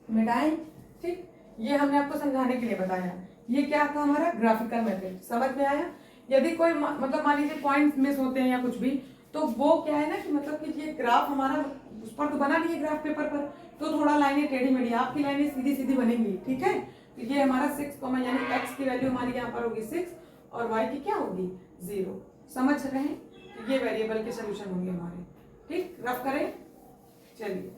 मिटाएं। ठीक, ये हमने आपको समझाने के लिए बताया। ये क्या था हमारा ग्राफिकल मेथड, समझ में आया। यदि कोई मतलब मान लीजिए पॉइंट्स मिस होते हैं या कुछ भी, तो वो क्या है ना कि मतलब कि ये ग्राफ हमारा उस पर तो बना नहीं है ग्राफ पेपर पर, तो थोड़ा लाइनें टेढ़ी मेढ़ी, आपकी लाइनें सीधी सीधी बनेंगी। ठीक है, तो ये हमारा 6, यानी एक्स की वैल्यू हमारी यहाँ पर होगी 6 और वाई की क्या होगी 0। समझ रहे हैं, तो ये वेरिएबल के सोल्यूशन होंगे हमारे। ठीक, रफ करें, चलिए।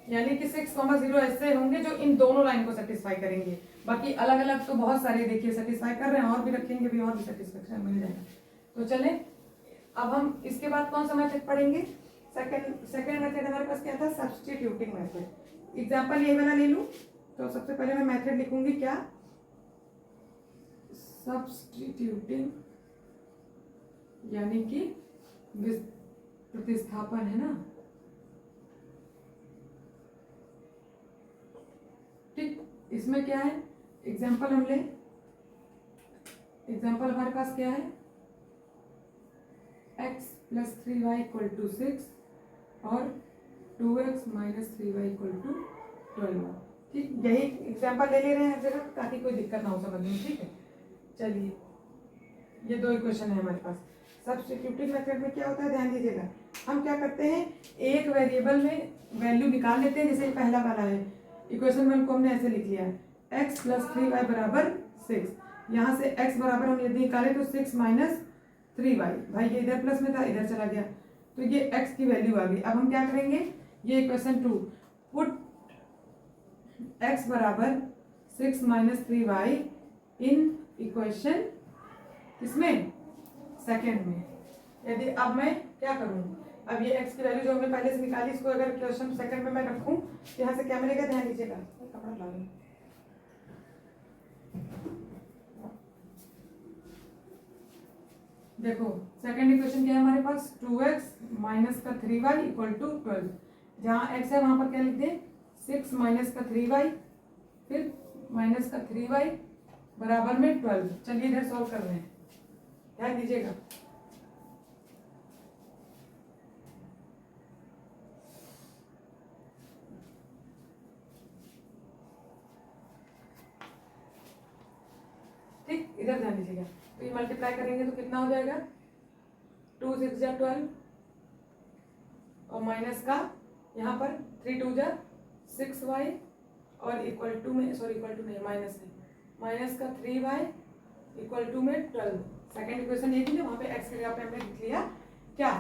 यानी कि 6,0 ऐसे होंगे जो इन दोनों लाइन को सेटिस्फाई करेंगे। बाकी अलग अलग तो बहुत सारे देखिए सेटिस्फाई कर रहे हैं, और भी रखेंगे भी और भी सेटिस्फेक्शन मिल जाएगा। तो चले, अब हम इसके बाद कौन सा मेथड पढ़ेंगे, सेकंड मेथड हमारे पास क्या था, सब्स्टिट्यूटिंग मेथड। एग्जांपल ये वाला ले लूं, तो सबसे पहले मैं मेथड लिखूंगी क्या, सब्स्टिट्यूटिंग, यानी कि प्रतिस्थापन है ना। ठीक, इसमें क्या है, एग्जाम्पल हम ले, एग्जाम्पल हमारे पास क्या है, x + 3y = 6 और 2x - 3y = 12। ठीक, यही एग्जाम्पल ले रहे हैं हर जगह ताकि कोई दिक्कत ना हो समझने में। ठीक है, चलिए, ये दो इक्वेशन है हमारे पास। सब्स्टिट्यूटिंग मेथड में क्या होता है, ध्यान दीजिएगा। हम क्या करते हैं, एक वेरिएबल में वैल्यू निकाल लेते हैं। जैसे पहला वाला है, इक्वेशन 1 को हमने ऐसे लिख लिया है, x + 3y = 6। यहाँ से x बराबर हम यदि निकालें तो 6 - 3y, भाई ये इधर प्लस में था इधर चला गया, तो ये x की वैल्यू आ गई। अब हम क्या करेंगे, ये इक्वेशन 2, पुट x बराबर 6 - 3y इन इक्वेशन किसमें, सेकेंड में। यदि अब मैं क्या करूं, अब ये x की वैल्यू जो हमने पहले से निकाली, इसको अगर क्वेश्चन सेकंड में मैं रखूं तो यहाँ से क्या मिलेगा, ध्यान दीजिएगा, कपड़ा ला लूं। देखो सेकंड इक्वेशन क्या है हमारे पास, 2x - 3y = 12। जहाँ x है वहां पर क्या लिख दें, 6 - 3y, फिर -3y बराबर में 12। चलिए इधर सॉल्व कर रहे हैं, ध्यान दीजिएगा। ठीक, इधर ध्यान दीजिएगा। तो ये मल्टीप्लाई करेंगे तो कितना हो जाएगा, 2 × 6 = 12 और माइनस का यहाँ पर 3 × 2 = 6y और इक्वल टू में, सॉरी इक्वल टू नहीं, माइनस का 3y = में 12। सेकेंड इक्वेशन ये थी ना, वहाँ पे x की जगह पे हमने लिख लिया क्या,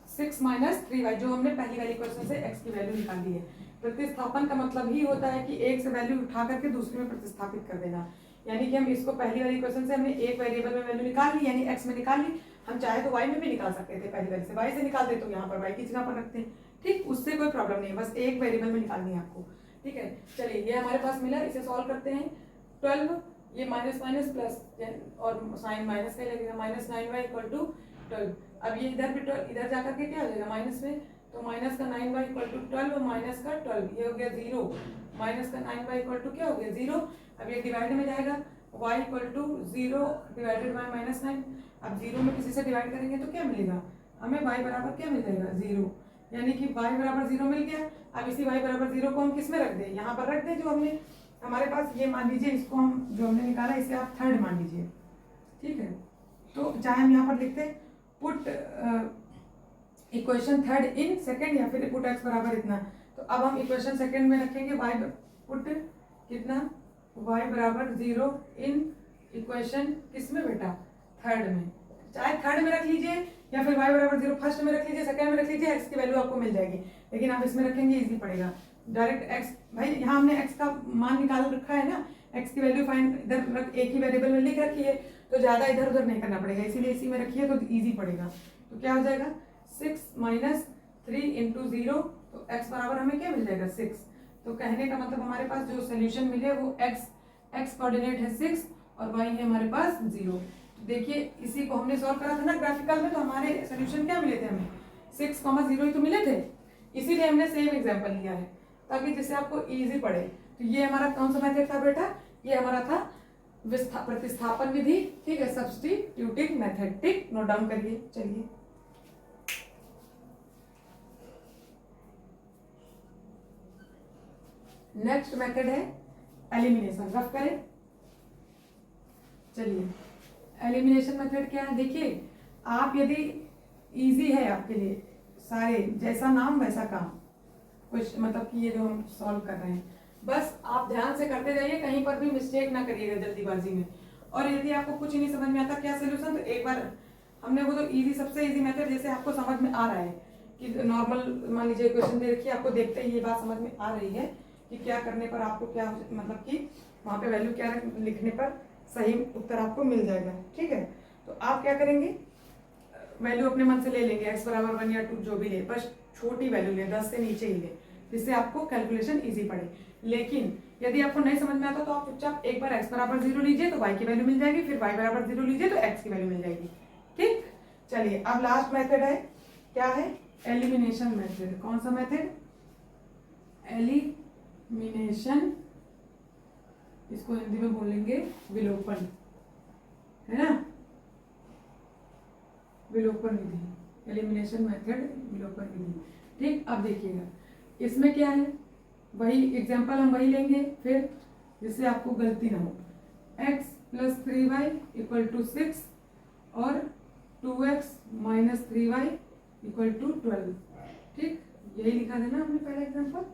6 - 3y, जो हमने पहली वाली इक्वेशन से x की वैल्यू निकाली है। प्रतिस्थापन का मतलब ही होता है कि एक से वैल्यू उठा करके दूसरे में प्रतिस्थापित कर देना। यानी कि हम इसको पहली वाली इक्वेशन से हमने एक वेरिएबल में वैल्यू निकाल ली, यानी x में निकाल ली। हम चाहे तो y में भी निकाल सकते थे, पहली वाली से y से निकालते तो यहाँ पर y की जगह पर रखते हैं। ठीक, उससे कोई प्रॉब्लम नहीं है, बस एक वेरिएबल में निकालनी है आपको। ठीक है, चलिए ये हमारे पास मिला, इसे सॉल्व करते हैं। 12, ये माइनस प्लस और साइन माइनस का लगेगा, -9y = 12। अब ये इधर भी 12, इधर जाकर के क्या हो जाएगा माइनस में, तो माइनस का 9y = 12 और माइनस का 12, ये हो गया 0। माइनस का 9y = क्या हो गया 0। अब ये डिवाइड में जाएगा, y = 0 डिवाइडेड बाय -9। अब 0 में किसी से डिवाइड करेंगे तो क्या मिलेगा, हमें y बराबर क्या मिल जाएगा 0, यानी कि y बराबर 0 मिल गया। अब इसी y बराबर 0 को हम किस में रख दें, यहाँ पर रख दें, जो हमने हमारे पास ये मान लीजिए, इसको हम जो हमने निकाला इसे आप थर्ड मान लीजिए। ठीक है, तो चाहे हम यहाँ पर लिखते put equation third in second, या फिर पुट x बराबर इतना। तो अब हम इक्वेशन सेकंड में रखेंगे y पुट कितना, y बराबर 0 इन इक्वेशन किस में बेटा, थर्ड में। चाहे थर्ड में रख लीजिए या फिर y बराबर 0 फर्स्ट में रख लीजिए, सेकंड में रख लीजिए, x की वैल्यू आपको मिल जाएगी। लेकिन आप इसमें रखेंगे इजी पड़ेगा, डायरेक्ट x, भाई यहाँ हमने x का मान निकाल रखा है ना, x की वैल्यू फाइंड इधर एक ही वेरिएबल में लिख रखी है, तो ज्यादा इधर उधर नहीं करना पड़ेगा, इसीलिए इसी में रखिए तो इजी पड़ेगा। तो क्या हो जाएगा 6 - 3 × 0, तो x बराबर हमें क्या मिल जाएगा 6। तो कहने का मतलब हमारे पास जो सोल्यूशन मिले वो x कोऑर्डिनेट है 6 और y है हमारे पास 0। देखिए इसी को हमने सॉल्व करा था ना ग्राफिकल में, तो हमारे सोल्यूशन क्या मिले थे हमें 6,0 ही तो मिले थे। इसीलिए हमने सेम एग्जांपल लिया है ताकि जिससे आपको इजी पड़े। तो ये हमारा कौन सा मेथड था बेटा, ये हमारा था प्रतिस्थापन विधि, ठीक है, सब्स्टिट्यूटिंग मेथड, ठीक, नोट डाउन करिए। चलिए नेक्स्ट मेथड है एलिमिनेशन, रफ करें। चलिए एलिमिनेशन मेथड क्या है, देखिए आप यदि इजी है आपके लिए सारे, जैसा नाम वैसा काम, कुछ मतलब कि ये जो हम सॉल्व कर रहे हैं बस आप ध्यान से करते जाइए, कहीं पर भी मिस्टेक ना करिएगा जल्दीबाजी में। और यदि आपको कुछ नहीं समझ में आता क्या सोल्यूशन, तो एक बार हमने वो तो इजी, सबसे इजी मेथड जैसे आपको समझ में आ रहा है कि नॉर्मल मान लीजिए क्वेश्चन दे रखिए, आपको देखते ही ये बात समझ में आ रही है कि क्या करने पर आपको क्या मतलब कि वहाँ पे वैल्यू क्या लिखने पर सही उत्तर आपको मिल जाएगा, ठीक है। तो आप क्या करेंगे, वैल्यू अपने मन से ले लेंगे, x बराबर 1 या 2 जो भी ले, बस छोटी वैल्यू ले, 10 से नीचे ही ले, जिससे आपको कैलकुलेशन इजी पड़े। लेकिन यदि आपको नहीं समझ में आता तो आप चुपचाप एक बार x बराबर 0 लीजिए तो y की वैल्यू मिल जाएगी, फिर y बराबर 0 लीजिए तो x की वैल्यू मिल जाएगी, ठीक। चलिए अब लास्ट मेथड है, क्या है, एलिमिनेशन मेथड। कौन सा मेथड, एलिमिनेशन, इसको हिंदी में बोलेंगे विलोपन, है ना, विलोपन विधि, एलिमिनेशन मेथड, विलोपन विधि, ठीक। अब देखिएगा इसमें क्या है, वही एग्जांपल हम वही लेंगे फिर, जिससे आपको गलती ना हो। x + 3y = 6 और 2x - 3y = 12, ठीक, यही लिखा था ना हमने पहला एग्जांपल।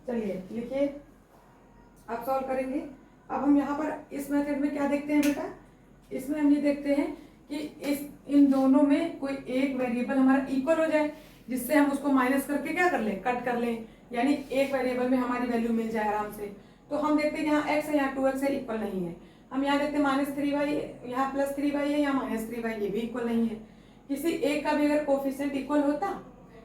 चलिए लिखिए, अब सॉल्व करेंगे। अब हम यहाँ पर इस मेथड में क्या देखते हैं बेटा, इसमें हम ये देखते हैं कि इन दोनों में कोई एक वेरिएबल हमारा इक्वल हो जाए, जिससे हम उसको माइनस करके क्या कर लें, कट कर लें, यानी एक वेरिएबल में हमारी वैल्यू मिल जाए आराम से। तो हम देखते हैं यहाँ x है, यहाँ 2x है, इक्वल नहीं है। हम यहाँ देखते हैं -3y, यहाँ +3y है, यहाँ -3y, ये भी इक्वल नहीं है। किसी एक का भी अगर कोफिशिएंट इक्वल होता,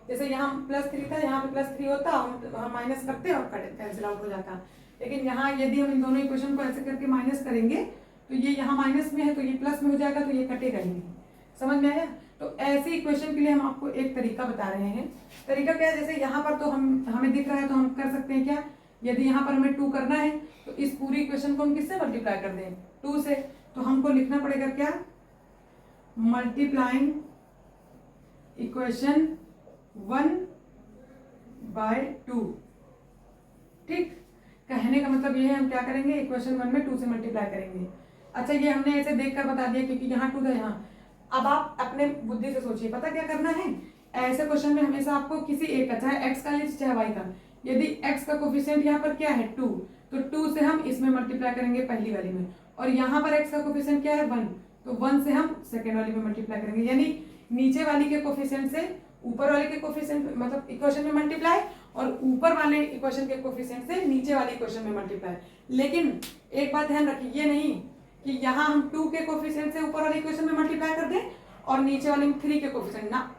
जैसे यहाँ +3 था, यहाँ पे +3 होता, हम माइनस करते और कैंसिल आउट हो जाता। लेकिन यहाँ यदि हम इन दोनों इक्वेशन को ऐसे करके माइनस करेंगे तो ये यहाँ माइनस में है तो ये प्लस में हो जाएगा, तो ये कटेगा ही नहीं। समझ में आया। तो ऐसे इक्वेशन के लिए हम आपको एक तरीका बता रहे हैं। तरीका क्या है, जैसे यहाँ पर तो हमें दिख रहा है तो हम कर सकते हैं क्या, यदि यहाँ पर हमें 2 करना है तो इस पूरी इक्वेशन को हम किससे मल्टीप्लाई कर दें, 2 से। तो हमको लिखना पड़ेगा क्या, मल्टीप्लाइंग इक्वेशन 1/2, ठीक। कहने का मतलब ये है, हम क्या करेंगे, इक्वेशन 1 में 2 से मल्टीप्लाई करेंगे। अच्छा ये हमने ऐसे देखकर बता दिया क्योंकि यहाँ 2 था यहाँ। अब आप अपने बुद्धि से सोचिए, पता क्या करना है, ऐसे क्वेश्चन में हमेशा आपको किसी एक का, चाहे x का लीजिए चाहे y का, यदि x का कोफिशिएंट यहाँ पर क्या है 2, तो 2 से हम इसमें मल्टीप्लाई करेंगे पहली वाली में, और यहाँ पर x का कोफिशिएंट क्या है 1, तो 1 से हम सेकेंड वाली में मल्टीप्लाई करेंगे। यानी नीचे वाली के कोफिशिएंट से ऊपर वाले के कोफिशिएंट मतलब इक्वेशन में मल्टीप्लाई, और ऊपर वाले इक्वेशन के कोफिशिएंट से नीचे वाले इक्वेशन में मल्टीप्लाई। लेकिन एक बात ध्यान रखिए, ये नहीं कि यहाँ हम 2 के कोफिशिएंट से ऊपर वाले इक्वेशन में मल्टीप्लाई कर दें और नीचे वाले में 3 के कोफिशिएंट ना,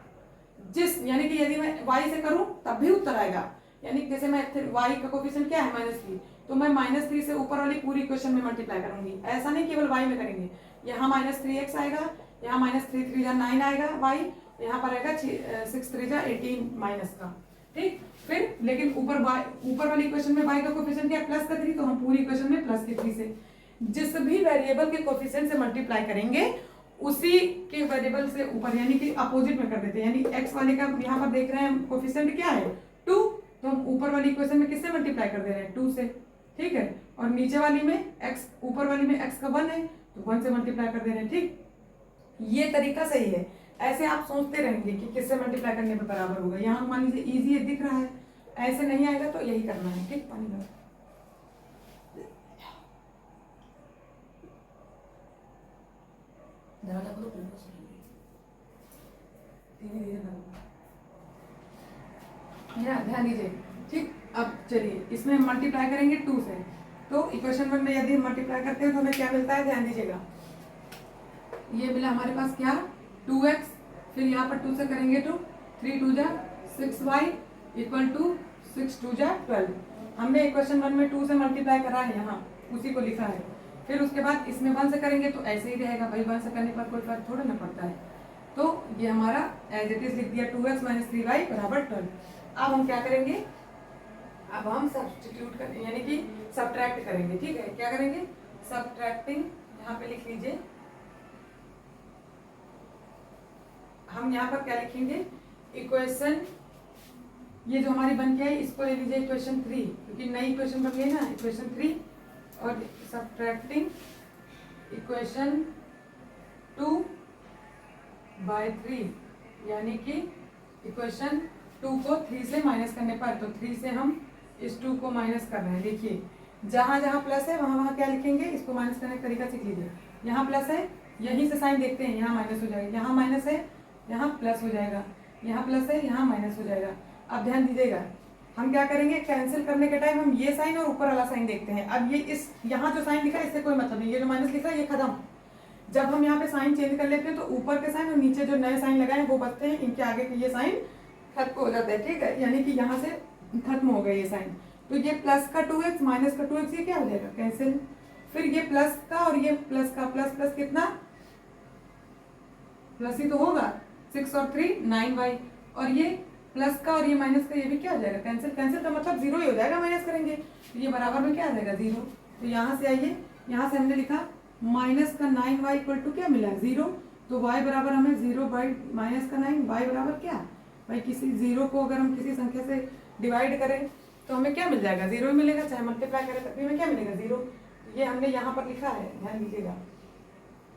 यानी कि यदि मैं y से करूं तब भी उत्तर आएगा। यानी जैसे मैं y का कोफिशिएंट क्या है -3, तो मैं -3 से ऊपर वाली पूरी इक्वेशन में मल्टीप्लाई करूंगी। ऐसा नहीं केवल y में करेंगे, यहाँ -3x आएगा, यहाँ -3 3 9 आएगा y, यहाँ पर आएगा 6 3 18 माइनस का, ठीक। फिर लेकिन ऊपर वाली इक्वेशन में y का कोफिशिएंट क्या है +3, तो हम पूरी इक्वेशन में +3 से जिस भी वेरिएबल के कोफिशिएंट से मल्टीप्लाई करेंगे उसी के वेरिएबल से ऊपर यानी कि अपोजिट में कर देते हैं। यानी x वाले का यहाँ पर देख रहे हैं कोफिशिएंट क्या है 2, तो हम ऊपर वाली इक्वेशन में किससे मल्टीप्लाई कर दे रहे हैं 2 से, ठीक है। और नीचे वाली में x, ऊपर वाली में x का 1 है तो 1 से मल्टीप्लाई कर दे रहे हैं, ठीक। ये तरीका सही है। ऐसे आप सोचते रहेंगे कि किससे मल्टीप्लाई करने पर बराबर होगा। यहाँ मान लीजिए इजी दिख रहा है, ऐसे नहीं आएगा तो यही करना है, ठीक। पानी लो, दरवाजा खोलो, ध्यान दीजिए, ठीक। अब चलिए इसमें मल्टीप्लाई करेंगे 2 से, तो इक्वेशन 1 में यदि हम मल्टीप्लाई करते हैं तो हमें क्या मिलता है, ध्यान दीजिएगा। ये मिला हमारे पास क्या 2x, फिर यहाँ पर 2 से करेंगे तो 3 2 6y = 6 2 12। हमने इक्वेशन 1 में 2 से मल्टीप्लाई करा है, यहाँ उसी को लिखा है। फिर उसके बाद इसमें 1 से करेंगे तो ऐसे ही रहेगा भाई, 1 से करने पर कोई फर्क थोड़ा ना पड़ता है। तो ये हमारा एज इट इज लिख दिया 2x - 3y बराबर 12। अब हम क्या करेंगे, अब हम सब्स्टिट्यूट करेंगे यानी कि सब्ट्रैक्ट करेंगे। ठीक है, क्या करेंगे, सब्ट्रैक्टिंग, यहाँ पे लिख लीजिए, हम यहाँ पर क्या लिखेंगे, इक्वेशन, ये जो हमारी बन के आई इसको ले लीजिए इक्वेशन 3, क्योंकि नई इक्वेशन बन गई ना, इक्वेशन 3, और सब्ट्रैक्टिंग इक्वेशन 2/3, यानी कि इक्वेशन 2 को 3 से माइनस करने पर, तो 3 से हम इस 2 को माइनस कर रहे हैं। देखिए जहाँ जहाँ प्लस है वहाँ वहाँ क्या लिखेंगे, इसको माइनस करने का तरीका सीख लीजिए। यहाँ प्लस है, यहीं से साइन देखते हैं, यहाँ माइनस हो जाएगा, यहाँ माइनस है, यहाँ प्लस हो जाएगा, यहाँ प्लस है, यहाँ माइनस हो जाएगा। अब ध्यान दीजिएगा, हम क्या करेंगे, कैंसिल करने के टाइम हम ये साइन और ऊपर वाला साइन देखते हैं। अब ये इस यहाँ जो साइन लिखा है इससे कोई मतलब नहीं, ये जो माइनस लिखा है ये खत्म। जब हम यहाँ पे साइन चेंज कर लेते हैं तो ऊपर के साइन और नीचे जो नए साइन लगाए हैं वो बचते हैं, इनके आगे के ये साइन खत्म हो जाता है। ठीक है, यानी कि यहाँ से खत्म हो गए ये साइन। तो ये प्लस का 2x माइनस का 2x ये क्या हो जाएगा, कैंसिल। फिर ये प्लस का और ये प्लस का, प्लस प्लस कितना, प्लस ही तो होगा, 6 और 3 9y, और ये प्लस का और ये माइनस का ये भी क्या हो जाएगा, कैंसिल। कैंसिल का मतलब 0 ही हो जाएगा, माइनस करेंगे तो ये बराबर में क्या आ जाएगा, 0। तो यहाँ से आइए, यहाँ से हमने लिखा माइनस का 9y इक्वल टू क्या मिला, 0। तो y बराबर हमें 0 बाई माइनस का 9, y बराबर क्या भाई, किसी 0 को अगर हम किसी संख्या से डिवाइड करें तो हमें क्या मिल जाएगा, 0 ही मिलेगा, चाहे मल्टीप्लाई करें तभी हमें क्या मिलेगा, 0। ये हमने यहाँ पर लिखा है, ध्यान दीजिएगा।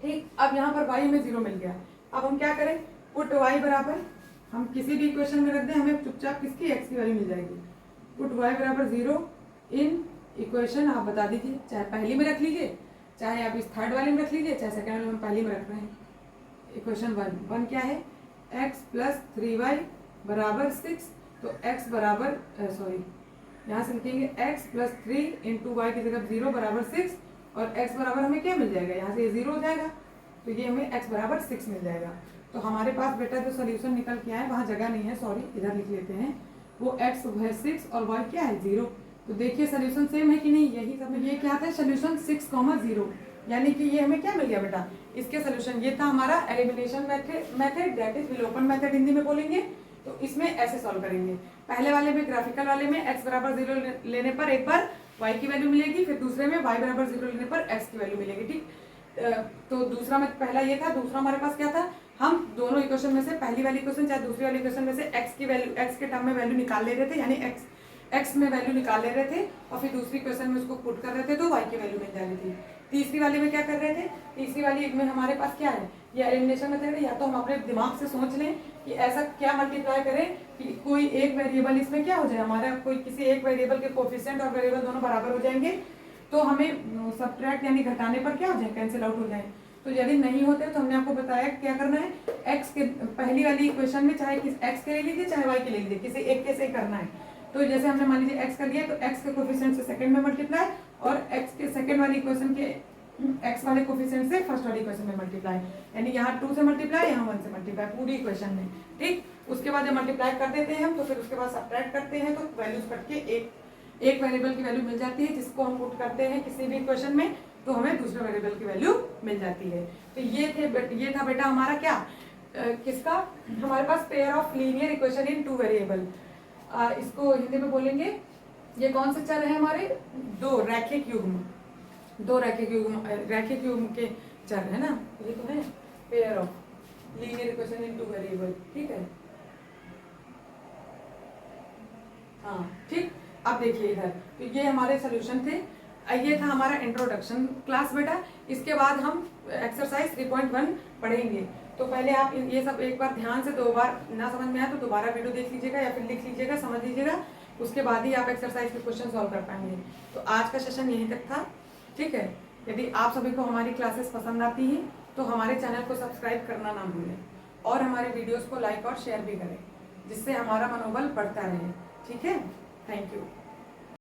ठीक, अब यहाँ पर y में 0 मिल गया। अब हम क्या करें, पुट y बराबर, हम किसी भी इक्वेशन में रख दें, हमें चुपचाप किसकी x की वैल्यू मिल जाएगी। पुट y बराबर 0 इन इक्वेशन, आप बता दीजिए, चाहे पहली में रख लीजिए, चाहे आप इस थर्ड वाले में रख लीजिए, चाहे सेकंड वाले में, पहली में रख रहे हैं। इक्वेशन 1 क्या है, x + 3y बराबर 6, तो x बराबर यहाँ से लिखेंगे x + 3 इंटू वाई की जगह 0 बराबर 6, और x बराबर हमें क्या मिल जाएगा, यहाँ से ये 0 हो जाएगा, तो ये हमें x बराबर 6 मिल जाएगा। तो हमारे पास बेटा जो सोल्यूशन निकल के आए, वहाँ जगह नहीं है, सॉरी, इधर लिख लेते हैं, वो x है 6 और y क्या है 0। तो देखिए सोल्यूशन सेम है कि नहीं, यही सब। ये क्या था, सोल्यूशन 6, 0, यानी कि ये हमें क्या मिल गया बेटा, इसके सोल्यूशन। ये था हमारा एलिमिनेशन मेथड, दैट इज विलोपन मेथड हिंदी में बोलेंगे। तो इसमें ऐसे सॉल्व करेंगे, पहले वाले में, ग्राफिकल वाले में x बराबर 0 लेने पर एक बार y की वैल्यू मिलेगी, फिर दूसरे में y बराबर 0 लेने पर x की वैल्यू मिलेगी। ठीक, तो दूसरा में पहला ये था, दूसरा हमारे पास क्या था, हम दोनों इक्वेशन में से पहली वाली इक्वेशन चाहे दूसरी वाली इक्वेशन में से x की वैल्यू, x के टर्म में वैल्यू निकाल ले रहे थे, यानी x में वैल्यू निकाल ले रहे थे, और फिर दूसरी इक्वेशन में उसको पुट कर रहे थे तो y की वैल्यू मिल जा रही थी। तीसरी वाली में क्या कर रहे थे, तीसरी वाली में हमारे पास क्या है, ये एलिमिनेशन मेथड है। या तो हम अपने दिमाग से सोच लें कि ऐसा क्या मल्टीप्लाई करें कि कोई एक वेरिएबल इसमें क्या हो जाए, हमारा कोई किसी एक वेरिएबल के कोफिशिएंट और वेरिएबल दोनों बराबर हो जाएंगे, तो हमें सब्ट्रैक्ट यानी घटाने पर क्या हो जाए, कैंसिल आउट हो जाए। तो यदि नहीं होते तो हमने आपको बताया क्या करना है, x के पहली वाली इक्वेशन में चाहे x के ले लीजिए चाहे y के ले लीजिए, किसी एक के से करना है। तो जैसे हमने मान लीजिए x कर लिया, तो x के कोफिशिएंट से सेकंड में मल्टीप्लाई, और x के सेकंड वाली इक्वेशन के x वाले कोफिशिएंट से फर्स्ट वाली इक्वेशन में मल्टीप्लाई, यानी यहाँ 2 से मल्टीप्लाई, यहाँ 1 से मल्टीप्लाई पूरी इक्वेशन में। ठीक, उसके बाद जब मल्टीप्लाई कर देते हैं हम, तो फिर उसके बाद सब्ट्रैक्ट करते हैं, तो वैल्यूज कट के एक वेरिएबल की वैल्यू मिल जाती है, जिसको हम पुट करते हैं किसी भी इक्वेशन में, तो हमें दूसरे वेरिएबल की वैल्यू मिल जाती है। तो ये था बेटा हमारा क्या, किसका, हमारे पास pair of linear equation in 2 variable. इसको हिंदी में बोलेंगे, ये कौन से चर है हमारे, दो रैखिक युग्म के चर है ना, ये तो है pair of linear equation in 2 variable. ठीक है, हाँ ठीक। अब देखिए इधर, तो ये हमारे सोल्यूशन थे, ये था हमारा इंट्रोडक्शन क्लास बेटा। इसके बाद हम एक्सरसाइज 3.1 पढ़ेंगे। तो पहले आप ये सब एक बार ध्यान से, 2 बार ना समझ में आया तो दोबारा वीडियो देख लीजिएगा या फिर लिख लीजिएगा, समझ लीजिएगा, उसके बाद ही आप एक्सरसाइज के क्वेश्चन सॉल्व कर पाएंगे। तो आज का सेशन यहीं तक था। ठीक है, यदि आप सभी को हमारी क्लासेस पसंद आती हैं तो हमारे चैनल को सब्सक्राइब करना ना भूलें, और हमारे वीडियोस को लाइक और शेयर भी करें, जिससे हमारा मनोबल बढ़ता रहे। ठीक है, थैंक यू।